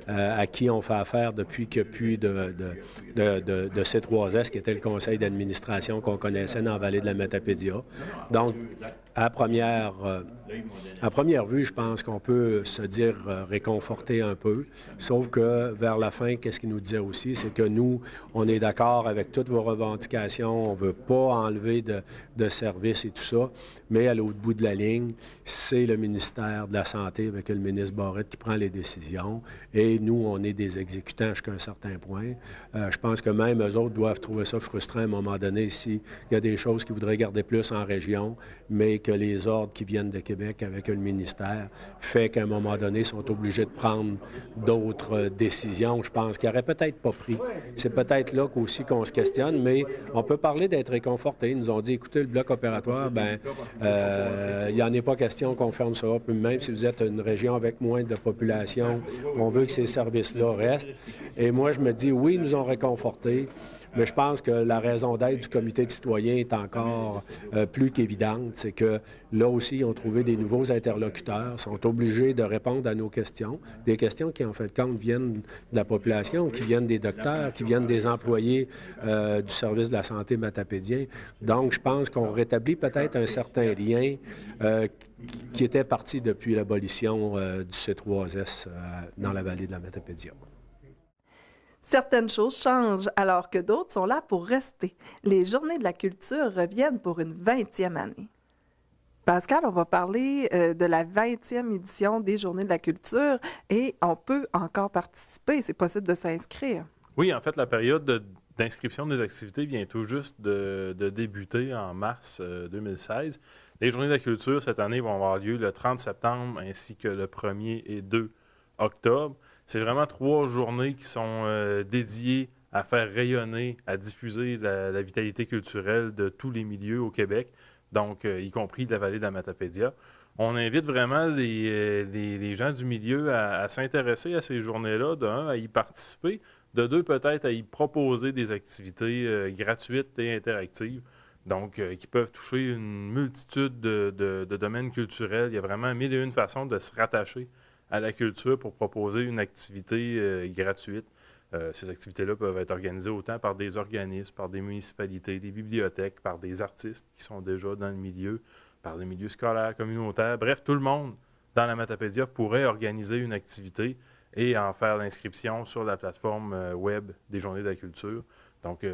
Speaker 10: à qui on fait affaire depuis qu'il n'y a plus de C3S, qui était le conseil d'administration qu'on connaissait dans la vallée de la Matapédia. Donc, à première vue, je pense qu'on peut se dire réconforté un peu, sauf que vers la fin, qu'est-ce qu'il nous disait aussi, c'est que nous, on est d'accord avec toutes vos revendications, on ne veut pas enlever de services et tout ça, mais à l'autre bout de la ligne, c'est le ministère de la Santé avec le ministre Barrette qui prend les décisions, et nous, on est des exécutants jusqu'à un certain point. Je pense que même eux autres doivent trouver ça frustrant à un moment donné s'il y a des choses qu'ils voudraient garder plus en région, mais que les ordres qui viennent de Québec avec le ministère fait qu'à un moment donné, ils sont obligés de prendre d'autres décisions. Je pense qu'ils n'auraient peut-être pas pris. C'est peut-être là aussi qu'on se questionne, mais on peut parler d'être réconfortés. Ils nous ont dit, écoutez, le bloc opératoire, il n'y en est pas question qu'on ferme ça. Puis même si vous êtes une région avec moins de population, on veut que ces services-là restent. Et moi, je me dis, oui, ils nous ont réconfortés. Mais je pense que la raison d'être du comité de citoyens est encore plus qu'évidente. C'est que là aussi, ils ont trouvé des nouveaux interlocuteurs, sont obligés de répondre à nos questions. Des questions qui, en fait de compte, viennent de la population, qui viennent des docteurs, qui viennent des employés du service de la santé matapédien. Donc, je pense qu'on rétablit peut-être un certain lien qui était parti depuis l'abolition du C3S dans la vallée de la Matapédia.
Speaker 1: Certaines choses changent alors que d'autres sont là pour rester. Les Journées de la culture reviennent pour une 20e année. Pascal, on va parler de la 20e édition des Journées de la culture et on peut encore participer. C'est possible de s'inscrire.
Speaker 14: Oui, en fait, la période d'inscription des activités vient tout juste de débuter en mars 2016. Les Journées de la culture, cette année, vont avoir lieu le 30 septembre ainsi que le 1er et 2 octobre. C'est vraiment 3 journées qui sont dédiées à faire rayonner, à diffuser la vitalité culturelle de tous les milieux au Québec, donc y compris de la vallée de la Matapédia. On invite vraiment les gens du milieu à s'intéresser à ces journées-là, de un, à y participer, de deux, peut-être à y proposer des activités gratuites et interactives, donc qui peuvent toucher une multitude de domaines culturels. Il y a vraiment 1001 façons de se rattacher à la culture pour proposer une activité gratuite. Ces activités-là peuvent être organisées autant par des organismes, par des municipalités, des bibliothèques, par des artistes qui sont déjà dans le milieu, par des milieux scolaires, communautaires. Bref, tout le monde dans la Matapédia pourrait organiser une activité et en faire l'inscription sur la plateforme web des Journées de la culture. Donc,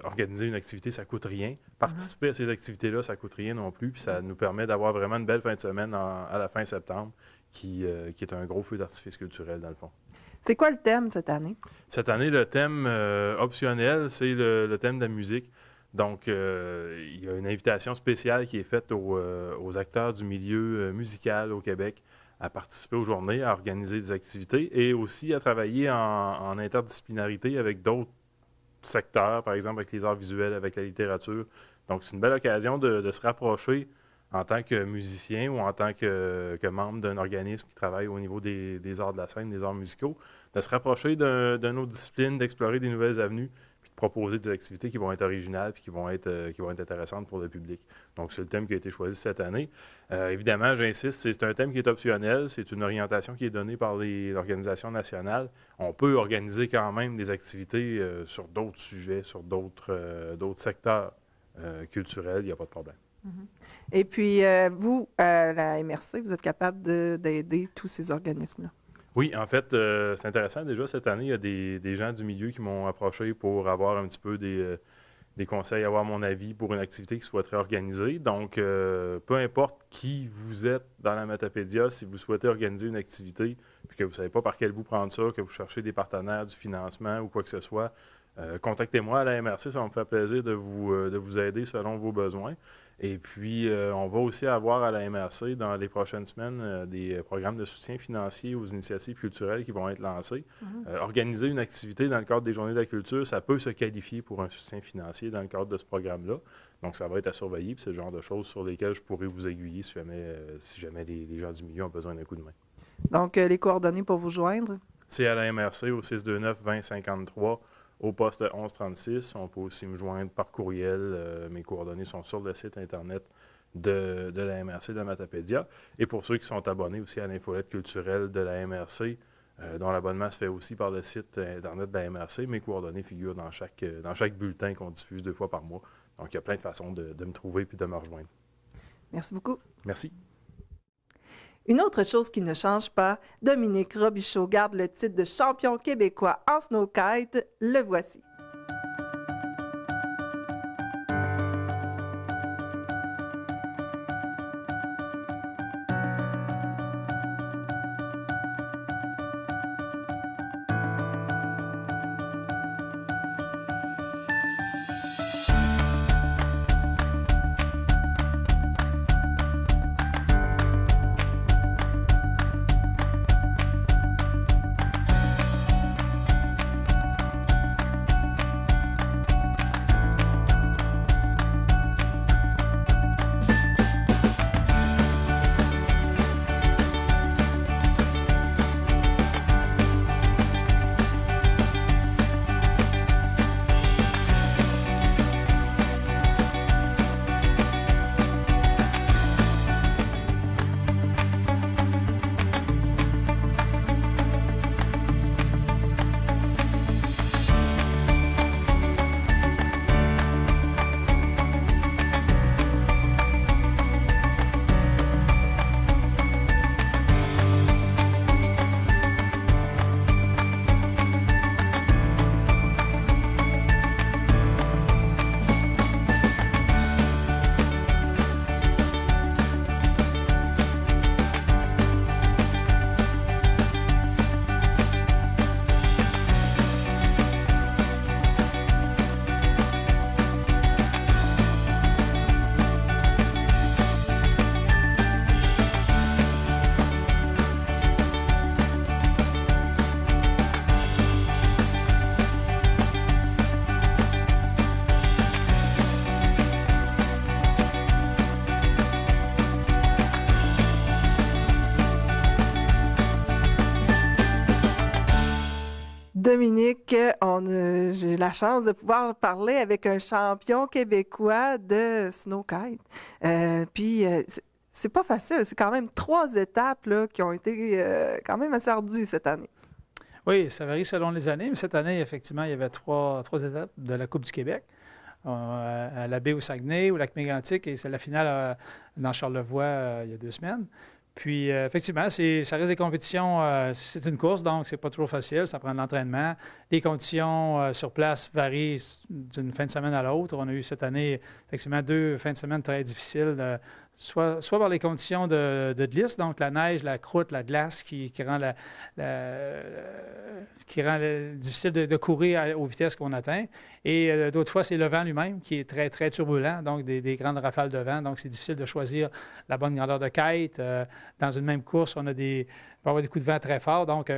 Speaker 14: organiser une activité, ça ne coûte rien. Participer à ces activités-là, ça ne coûte rien non plus. Puis ça nous permet d'avoir vraiment une belle fin de semaine à la fin septembre, qui est un gros feu d'artifice culturel, dans le fond.
Speaker 1: C'est quoi le thème cette année?
Speaker 14: Cette année, le thème optionnel, c'est le thème de la musique. Donc, il y a une invitation spéciale qui est faite aux acteurs du milieu musical au Québec à participer aux journées, à organiser des activités et aussi à travailler en interdisciplinarité avec d'autres secteurs, par exemple avec les arts visuels, avec la littérature. Donc, c'est une belle occasion de se rapprocher en tant que musicien ou en tant que membre d'un organisme qui travaille au niveau des arts de la scène, des arts musicaux, de se rapprocher d'une autre discipline, d'explorer des nouvelles avenues, puis de proposer des activités qui vont être originales et qui vont être intéressantes pour le public. Donc, c'est le thème qui a été choisi cette année. Évidemment, j'insiste, c'est un thème qui est optionnel, c'est une orientation qui est donnée par l'organisation nationale. On peut organiser quand même des activités sur d'autres sujets, sur d'autres secteurs culturels, il n'y a pas de problème.
Speaker 1: Et puis, vous, à la MRC, vous êtes capable d'aider tous ces organismes-là?
Speaker 14: Oui, en fait, c'est intéressant. Déjà, cette année, il y a des gens du milieu qui m'ont approché pour avoir un petit peu des conseils, avoir mon avis pour une activité qui souhaiterait organiser. Donc, peu importe qui vous êtes dans la Matapédia, si vous souhaitez organiser une activité, puis que vous ne savez pas par quel bout prendre ça, que vous cherchez des partenaires, du financement ou quoi que ce soit, contactez-moi à la MRC, ça va me faire plaisir de vous aider selon vos besoins. Et puis, on va aussi avoir à la MRC, dans les prochaines semaines, des programmes de soutien financier aux initiatives culturelles qui vont être lancés. Organiser une activité dans le cadre des Journées de la culture, ça peut se qualifier pour un soutien financier dans le cadre de ce programme-là. Donc, ça va être à surveiller, puis c'est le genre de choses sur lesquelles je pourrais vous aiguiller si jamais les gens du milieu ont besoin d'un coup de main.
Speaker 1: Donc, les coordonnées pour vous joindre?
Speaker 14: C'est à la MRC au 629-2053. Au poste 1136, on peut aussi me joindre par courriel. Mes coordonnées sont sur le site Internet de la MRC de la Matapédia. Et pour ceux qui sont abonnés aussi à l'infolette culturelle de la MRC, dont l'abonnement se fait aussi par le site Internet de la MRC, mes coordonnées figurent dans chaque bulletin qu'on diffuse 2 fois par mois. Donc, il y a plein de façons de me trouver et de me rejoindre.
Speaker 1: Merci beaucoup.
Speaker 14: Merci.
Speaker 1: Une autre chose qui ne change pas, Dominique Robichaud garde le titre de champion québécois en snowkite. Le voici. Dominique, j'ai la chance de pouvoir parler avec un champion québécois de snowkite. C'est pas facile, c'est quand même 3 étapes là, qui ont été quand même assez ardues cette année.
Speaker 15: Oui, ça varie selon les années, mais cette année, effectivement, il y avait trois étapes de la Coupe du Québec. À la baie au Saguenay, au lac Mégantic, et c'est la finale dans Charlevoix il y a 2 semaines. Puis, effectivement, ça reste des compétitions, c'est une course, donc c'est pas toujours facile, ça prend de l'entraînement. Les conditions sur place varient d'une fin de semaine à l'autre. On a eu cette année, effectivement, 2 fins de semaine très difficiles, soit par les conditions de glisse, donc la neige, la croûte, la glace qui rend difficile de courir aux vitesses qu'on atteint. Et d'autres fois, c'est le vent lui-même qui est très, très turbulent, donc des grandes rafales de vent. Donc, c'est difficile de choisir la bonne grandeur de kite. Dans une même course, on peut avoir des coups de vent très forts. Donc,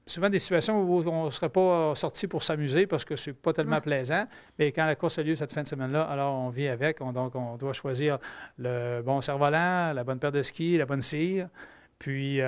Speaker 15: souvent des situations où on ne serait pas sorti pour s'amuser parce que c'est pas tellement plaisant. Mais quand la course a lieu cette fin de semaine-là, alors on vit avec. Donc, on doit choisir le bon cerf-volant, la bonne paire de skis, la bonne cire. puis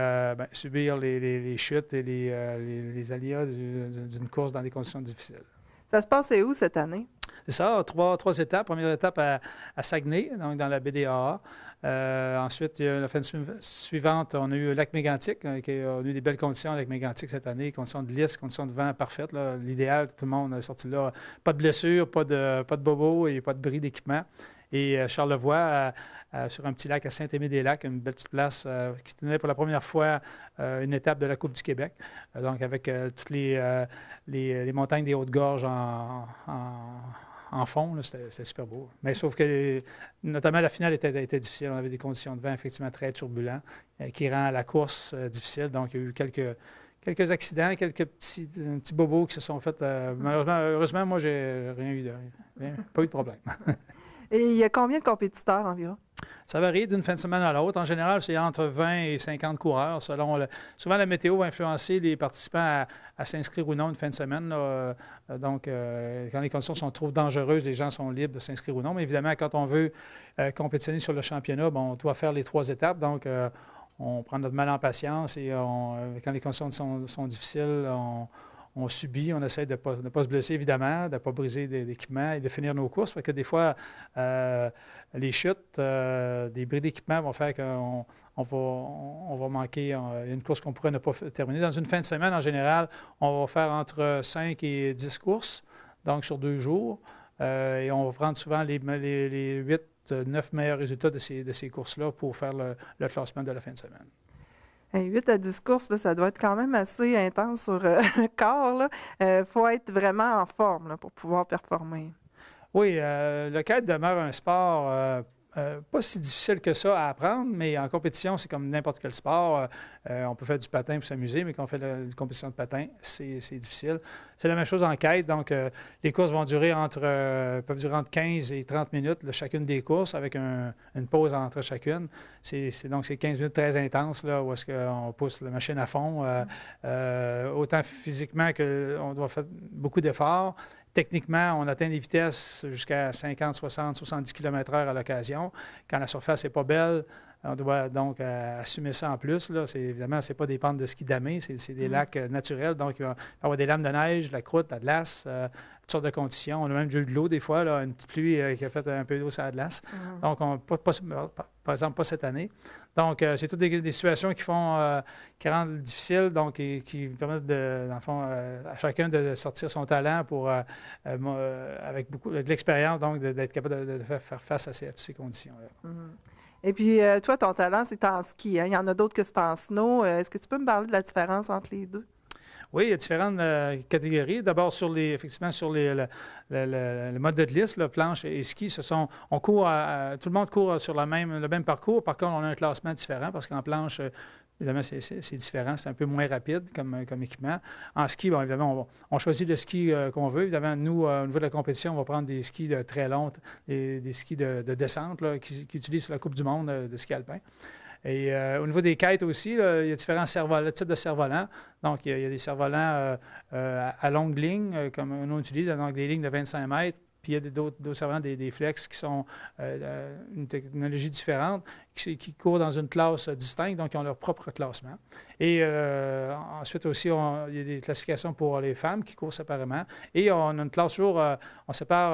Speaker 15: subir les chutes et les aléas d'une course dans des conditions difficiles.
Speaker 1: Ça se passe où cette année?
Speaker 15: C'est ça, trois étapes. Première étape à Saguenay, donc dans la BDAA. Ensuite, la fin suivante, on a eu Lac-Mégantic, on a eu des belles conditions à Lac-Mégantic cette année, conditions de lisse, conditions de vent parfaites. L'idéal, tout le monde est sorti là. Pas de blessures, pas de bobos et pas de bris d'équipement. Et Charlevoix, sur un petit lac à Saint-Aimé-des-Lacs, une belle petite place qui tenait pour la première fois une étape de la Coupe du Québec. Donc, avec toutes les montagnes des Hautes-Gorges en fond, c'était super beau. Mais sauf que, notamment, la finale était difficile. On avait des conditions de vent effectivement très turbulentes qui rend la course difficile. Donc, il y a eu quelques accidents, quelques petits bobos qui se sont faits. Heureusement, moi, j'ai pas eu de problème.
Speaker 1: Et il y a combien de compétiteurs environ?
Speaker 15: Ça varie d'une fin de semaine à l'autre. En général, c'est entre 20 et 50 coureurs. Souvent, la météo va influencer les participants à s'inscrire ou non une fin de semaine. Donc, quand les conditions sont trop dangereuses, les gens sont libres de s'inscrire ou non. Mais évidemment, quand on veut compétitionner sur le championnat, on doit faire les 3 étapes. Donc, on prend notre mal en patience et quand les conditions sont difficiles, on subit, on essaie de ne pas se blesser, évidemment, de ne pas briser d'équipement et de finir nos courses, parce que des fois, les chutes, des bris d'équipement vont faire qu'on va manquer une course qu'on pourrait ne pas terminer. Dans une fin de semaine, en général, on va faire entre 5 et 10 courses, donc sur 2 jours, et on va prendre souvent les 8-9 meilleurs résultats de ces courses-là pour faire le classement de la fin de semaine.
Speaker 1: 8 à 10 courses, là, ça doit être quand même assez intense sur le corps. Il faut être vraiment en forme là, pour pouvoir performer.
Speaker 15: Oui, le kite demeure un sport pas si difficile que ça à apprendre, mais en compétition, c'est comme n'importe quel sport. On peut faire du patin pour s'amuser, mais quand on fait la compétition de patin, c'est difficile. C'est la même chose en kite. Donc, les courses vont durer peuvent durer entre 15 et 30 minutes, chacune des courses, avec une pause entre chacune. Donc, c'est 15 minutes très intenses, là, où est-ce qu'on pousse la machine à fond. Autant physiquement qu'on doit faire beaucoup d'efforts. Techniquement, on atteint des vitesses jusqu'à 50, 60, 70 km/h à l'occasion. Quand la surface n'est pas belle, on doit donc assumer ça en plus. Évidemment, ce n'est pas des pentes de ski damées, c'est des lacs naturels. Donc, il va y avoir des lames de neige, de la croûte, de la glace, toutes sortes de conditions. On a même eu de l'eau des fois, une petite pluie qui a fait un peu d'eau sur la glace. Donc, par exemple, pas cette année. Donc, c'est toutes des situations qui rendent difficile, donc qui permettent, dans le fond, à chacun de sortir son talent pour, avec beaucoup de l'expérience, donc d'être capable de faire face à ces conditions-là.
Speaker 1: Et puis, toi, ton talent, c'est en ski. Hein? Il y en a d'autres que c'est en snow. Est-ce que tu peux me parler de la différence entre les deux?
Speaker 15: Oui, il y a différentes catégories. D'abord, effectivement, sur le mode de glisse, planche et ski, on court tout le monde court sur le même parcours. Par contre, on a un classement différent parce qu'en planche, évidemment, c'est différent. C'est un peu moins rapide comme équipement. En ski, évidemment, on choisit le ski qu'on veut. Évidemment, nous, au niveau de la compétition, on va prendre des skis très longs, des skis de descente qui utilisent sur la Coupe du monde de ski alpin. Et au niveau des kites aussi, il y a différents types de cerfs-volants. Donc, il y a des cerfs-volants à longue ligne, comme nous utilise, donc des lignes de 25 mètres. Puis il y a d'autres cerfs-volants, des flex qui sont une technologie différente, qui courent dans une classe distincte, donc ils ont leur propre classement. Et ensuite aussi, il y a des classifications pour les femmes qui courent séparément. Et on a une classe toujours, on sépare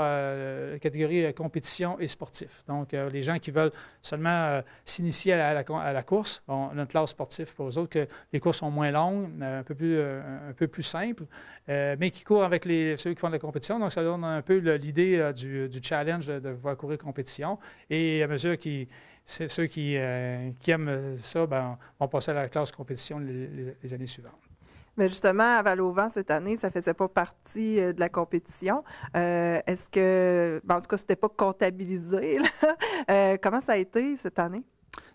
Speaker 15: la catégorie compétition et sportif. Donc, les gens qui veulent seulement s'initier à la course, on a une classe sportive pour eux autres, que les courses sont moins longues, un peu plus simples, mais qui courent avec ceux qui font de la compétition. Donc, ça donne un peu l'idée du challenge de pouvoir courir compétition. Et à mesure ceux qui aiment ça vont passer à la classe compétition les années suivantes.
Speaker 1: Mais justement, à Val-au-Vent, cette année, ça ne faisait pas partie de la compétition. Est-ce que, en tout cas, c'était pas comptabilisé, là. Comment ça a été cette année?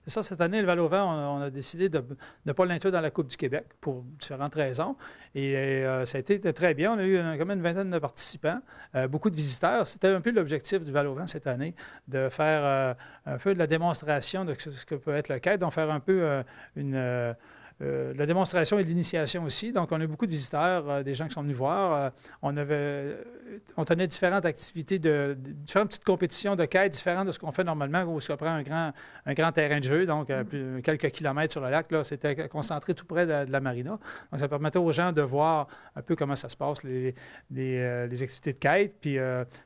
Speaker 15: C'est ça, cette année, le Val-au-Vent, on a décidé de ne pas l'inclure dans la Coupe du Québec pour différentes raisons. Et ça a été très bien. On a eu quand même une vingtaine de participants, beaucoup de visiteurs. C'était un peu l'objectif du Val-au-Vent cette année, de faire un peu de la démonstration de ce que peut être le kite, donc faire un peu la démonstration et de l'initiation aussi. Donc, on a eu beaucoup de visiteurs, des gens qui sont venus voir. On tenait différentes activités, différentes petites compétitions de quêtes différentes de ce qu'on fait normalement, où on prend un grand terrain de jeu, donc quelques kilomètres sur le lac. Là, c'était concentré tout près de la marina. Donc, ça permettait aux gens de voir un peu comment ça se passe, les activités de quête. Puis,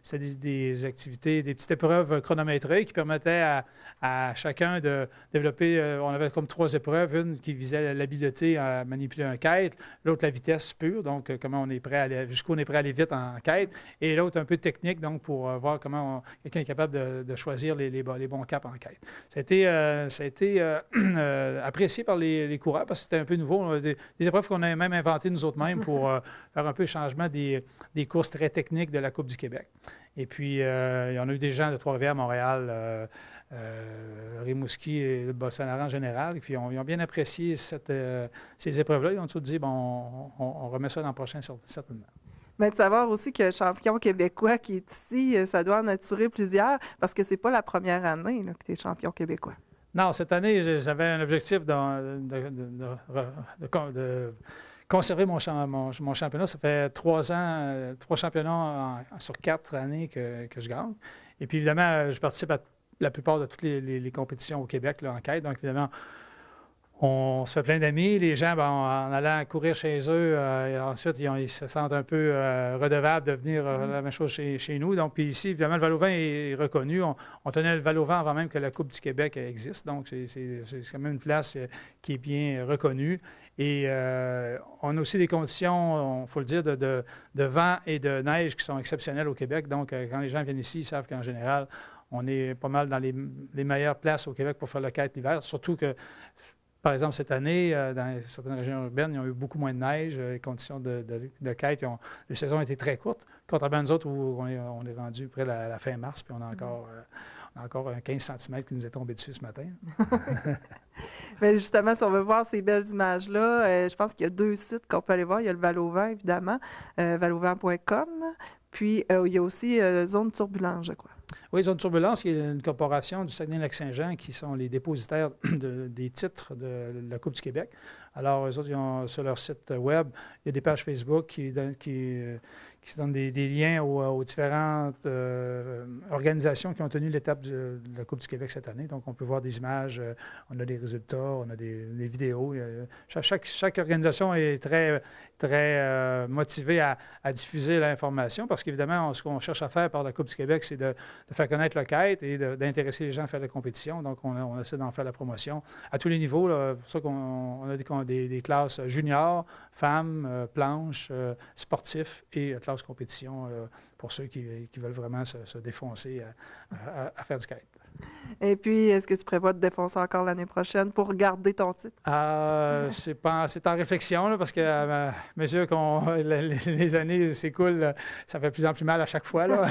Speaker 15: c'était des activités, des petites épreuves chronométrées qui permettaient à chacun de développer, on avait comme 3 épreuves, une qui visait l'habileté à manipuler un quête, l'autre la vitesse pure, donc comment on est prêt à aller, jusqu'où on est prêt à aller vite en quête, et l'autre un peu technique, donc pour voir comment quelqu'un est capable de choisir les bons caps en quête. Ça a été apprécié par les coureurs parce que c'était un peu nouveau, des épreuves qu'on a même inventées nous autres mêmes pour faire un peu le changement des courses très techniques de la Coupe du Québec. Et puis, il y en a eu des gens de Trois-Rivières, Montréal, Rimouski et le Bas-Saint-Laurent en général. Et puis, ils ont bien apprécié ces épreuves-là. Ils ont tout dit, bon, on remet ça l'an prochain, certainement.
Speaker 1: Mais de savoir aussi que champion québécois qui est ici, ça doit en attirer plusieurs, parce que c'est pas la première année là, que tu es champion québécois.
Speaker 15: Non, cette année, j'avais un objectif de conserver mon championnat. Ça fait 3 ans, 3 championnats sur 4 années que je gagne. Et puis, évidemment, je participe à la plupart de toutes les compétitions au Québec là, en quête. Donc, évidemment, on se fait plein d'amis. Les gens, en allant courir chez eux, ensuite, ils se sentent un peu redevables de venir la même chose chez nous. Donc, puis ici, évidemment, le Val-au-Vent est reconnu. On tenait le Val-au-Vent avant même que la Coupe du Québec existe. Donc, c'est quand même une place qui est bien reconnue. Et on a aussi des conditions, il faut le dire, de vent et de neige qui sont exceptionnelles au Québec. Donc, quand les gens viennent ici, ils savent qu'en général, on est pas mal dans les meilleures places au Québec pour faire la quête l'hiver. Surtout que, par exemple, cette année, dans certaines régions urbaines, ils ont eu beaucoup moins de neige. Les conditions de quête, les saisons ont été très courtes. Contrairement à nous autres, où on est rendu près de la fin mars, puis on a encore un 15 cm qui nous est tombé dessus ce matin.
Speaker 1: Mais justement, si on veut voir ces belles images-là, je pense qu'il y a 2 sites qu'on peut aller voir. Il y a le Val-au-Vent, évidemment, valauvent.com. Puis, il y a aussi Zone Turbulence, je crois.
Speaker 15: Oui, Zone Turbulence, qui est une corporation du Saguenay-Lac-Saint-Jean qui sont les dépositaires des titres de la Coupe du Québec. Alors, eux autres, ils ont sur leur site web, il y a des pages Facebook qui se donnent des liens aux différentes organisations qui ont tenu l'étape de la Coupe du Québec cette année. Donc, on peut voir des images, on a des résultats, on a des vidéos. Chaque organisation est très, très motivée à diffuser l'information parce qu'évidemment, ce qu'on cherche à faire par la Coupe du Québec, c'est de faire connaître le quête et d'intéresser les gens à faire la compétition. Donc, on essaie d'en faire la promotion à tous les niveaux. C'est pour ça qu'on a des classes juniors, femmes, planches, sportifs et classes compétition pour ceux qui veulent vraiment se défoncer à faire du kite.
Speaker 1: Et puis, est-ce que tu prévois de défoncer encore l'année prochaine pour garder ton titre?
Speaker 15: C'est en réflexion, là, parce que à mesure que les années s'écoulent, ça fait de plus en plus mal à chaque fois. Là.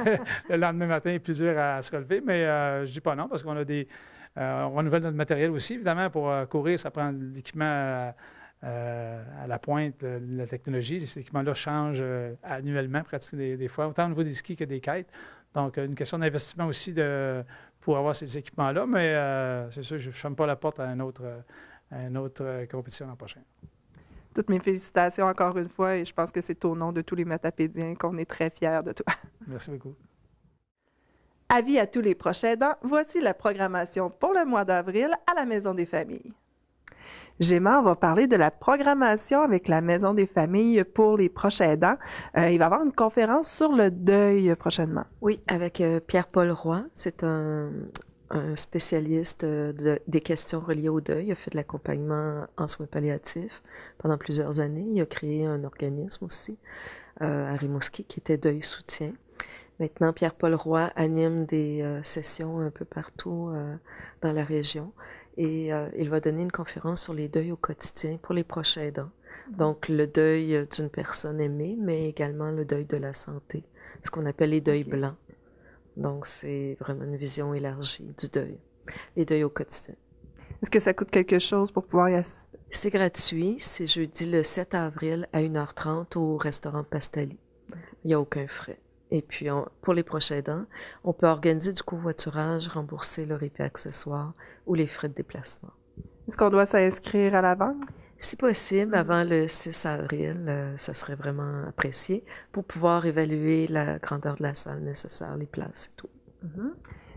Speaker 15: Le lendemain matin est plus dur à se relever, mais je dis pas non, parce qu'on a on renouvelle notre matériel aussi. Évidemment, pour courir, ça prend de l'équipement à la pointe de la technologie. Ces équipements-là changent annuellement, pratiquement des fois, autant au niveau des skis que des kites. Donc, une question d'investissement aussi pour avoir ces équipements-là, mais c'est sûr, je ne ferme pas la porte à une autre compétition l'an prochain.
Speaker 1: Toutes mes félicitations encore une fois, et je pense que c'est au nom de tous les matapédiens qu'on est très fiers de toi.
Speaker 15: Merci beaucoup.
Speaker 1: Avis à tous les proches aidants, voici la programmation pour le mois d'avril à la Maison des familles. Gemma va parler de la programmation avec la Maison des familles pour les proches aidants. Il va y avoir une conférence sur le deuil prochainement.
Speaker 2: Oui, avec Pierre-Paul Roy. C'est un spécialiste des questions reliées au deuil. Il a fait de l'accompagnement en soins palliatifs pendant plusieurs années. Il a créé un organisme aussi à Rimouski qui était Deuil Soutien. Maintenant, Pierre-Paul Roy anime des sessions un peu partout dans la région et il va donner une conférence sur les deuils au quotidien pour les proches aidants. Donc, le deuil d'une personne aimée, mais également le deuil de la santé, ce qu'on appelle les deuils blancs. Donc, c'est vraiment une vision élargie du deuil, les deuils au quotidien.
Speaker 1: Est-ce que ça coûte quelque chose pour pouvoir y assister?
Speaker 2: C'est gratuit, c'est jeudi le 7 avril à 1h30 au restaurant Pastali. Il n'y a aucun frais. Et puis, pour les proches aidants, on peut organiser du covoiturage, rembourser le répit accessoire ou les frais de déplacement.
Speaker 1: Est-ce qu'on doit s'inscrire à l'avance?
Speaker 2: Si possible, avant le 6 avril, ça serait vraiment apprécié pour pouvoir évaluer la grandeur de la salle nécessaire, les places et tout.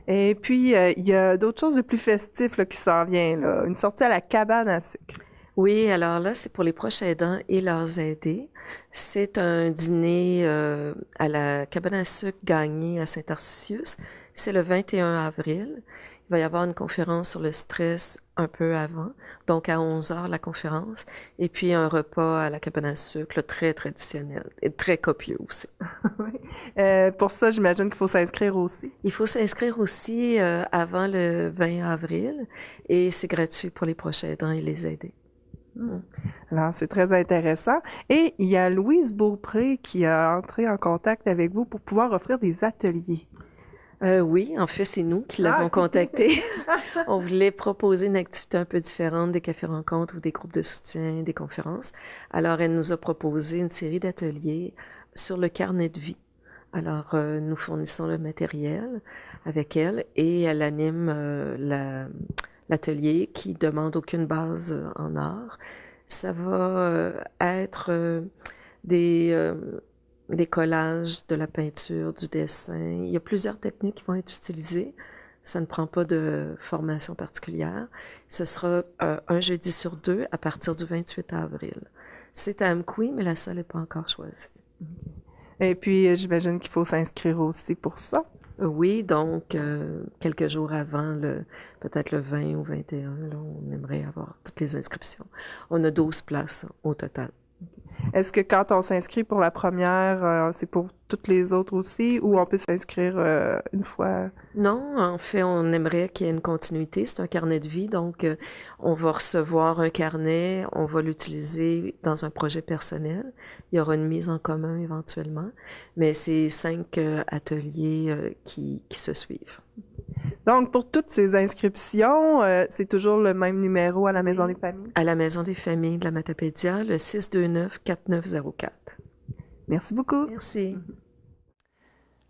Speaker 1: Et puis, il y a d'autres choses de plus festifs là, qui s'en viennent, là. Une sortie à la cabane à sucre.
Speaker 2: Oui, alors là, c'est pour les proches aidants et leurs aidés. C'est un dîner à la cabane à sucre Gagné à Saint-Tarcisius. C'est le 21 avril. Il va y avoir une conférence sur le stress un peu avant, donc à 11h la conférence, et puis un repas à la cabane à sucre là, très traditionnel et très copieux aussi.
Speaker 1: Oui. Pour ça, j'imagine qu'il faut s'inscrire aussi.
Speaker 2: Il faut s'inscrire aussi avant le 20 avril et c'est gratuit pour les proches aidants et les aidés.
Speaker 1: Alors, c'est très intéressant. Et il y a Louise Beaupré qui a entré en contact avec vous pour pouvoir offrir des ateliers.
Speaker 2: Oui, en fait, c'est nous qui l'avons contactée. On voulait proposer une activité un peu différente des cafés-rencontres ou des groupes de soutien, des conférences. Alors, elle nous a proposé une série d'ateliers sur le carnet de vie. Alors, nous fournissons le matériel avec elle et elle anime l'atelier qui demande aucune base en art. Ça va être des collages, de la peinture, du dessin. Il y a plusieurs techniques qui vont être utilisées. Ça ne prend pas de formation particulière. Ce sera un jeudi sur 2 à partir du 28 avril. C'est à Amqui, mais la salle n'est pas encore choisie.
Speaker 1: Et puis, j'imagine qu'il faut s'inscrire aussi pour ça.
Speaker 2: Oui, donc quelques jours avant, peut-être le 20 ou 21, là, on aimerait avoir toutes les inscriptions. On a 12 places au total.
Speaker 1: Est-ce que quand on s'inscrit pour la première, c'est pour toutes les autres aussi, ou on peut s'inscrire une fois?
Speaker 2: Non, en fait, on aimerait qu'il y ait une continuité. C'est un carnet de vie, donc on va recevoir un carnet, on va l'utiliser dans un projet personnel. Il y aura une mise en commun éventuellement, mais c'est 5 ateliers qui se suivent.
Speaker 1: Donc, pour toutes ces inscriptions, c'est toujours le même numéro à la Maison des familles?
Speaker 2: À la Maison des familles de la Matapédia, le 629-4904.
Speaker 1: Merci beaucoup.
Speaker 2: Merci.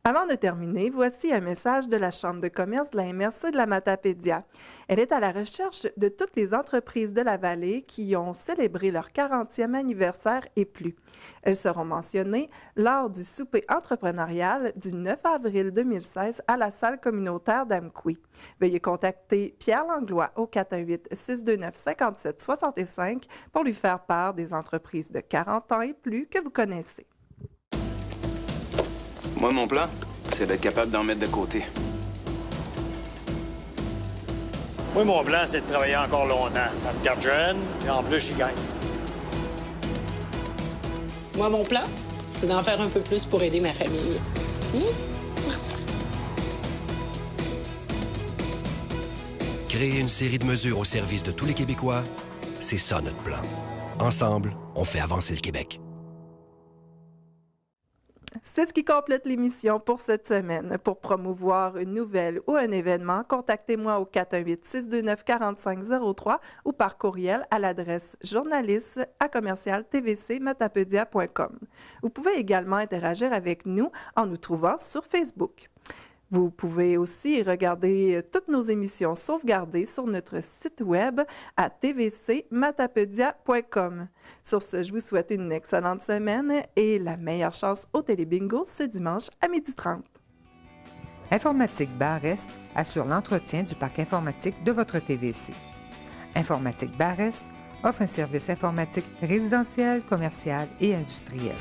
Speaker 1: Avant de terminer, voici un message de la Chambre de commerce de la MRC de la Matapédia. Elle est à la recherche de toutes les entreprises de la vallée qui ont célébré leur 40e anniversaire et plus. Elles seront mentionnées lors du souper entrepreneurial du 9 avril 2016 à la salle communautaire d'Amqui. Veuillez contacter Pierre Langlois au 418-629-5765 pour lui faire part des entreprises de 40 ans et plus que vous connaissez.
Speaker 16: Moi, mon plan, c'est d'être capable d'en mettre de côté.
Speaker 17: Moi, mon plan, c'est de travailler encore longtemps. Ça me garde jeune, et en plus, j'y gagne.
Speaker 18: Moi, mon plan, c'est d'en faire un peu plus pour aider ma famille.
Speaker 19: Créer une série de mesures au service de tous les Québécois, c'est ça notre plan. Ensemble, on fait avancer le Québec.
Speaker 1: C'est ce qui complète l'émission pour cette semaine. Pour promouvoir une nouvelle ou un événement, contactez-moi au 418-629-4503 ou par courriel à l'adresse journaliste@tvcmatapedia.com. Vous pouvez également interagir avec nous en nous trouvant sur Facebook. Vous pouvez aussi regarder toutes nos émissions sauvegardées sur notre site web à tvcmatapedia.com. Sur ce, je vous souhaite une excellente semaine et la meilleure chance au Télébingo ce dimanche à 12h30.
Speaker 20: Informatique Bar-Est assure l'entretien du parc informatique de votre TVC. Informatique Bar-Est offre un service informatique résidentiel, commercial et industriel.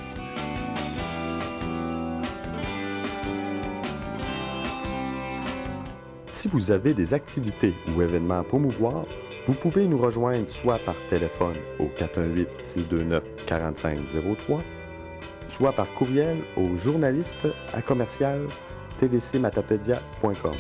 Speaker 21: Si vous avez des activités ou événements à promouvoir, vous pouvez nous rejoindre soit par téléphone au 418-629-4503, soit par courriel au journaliste@tvcmatapedia.com.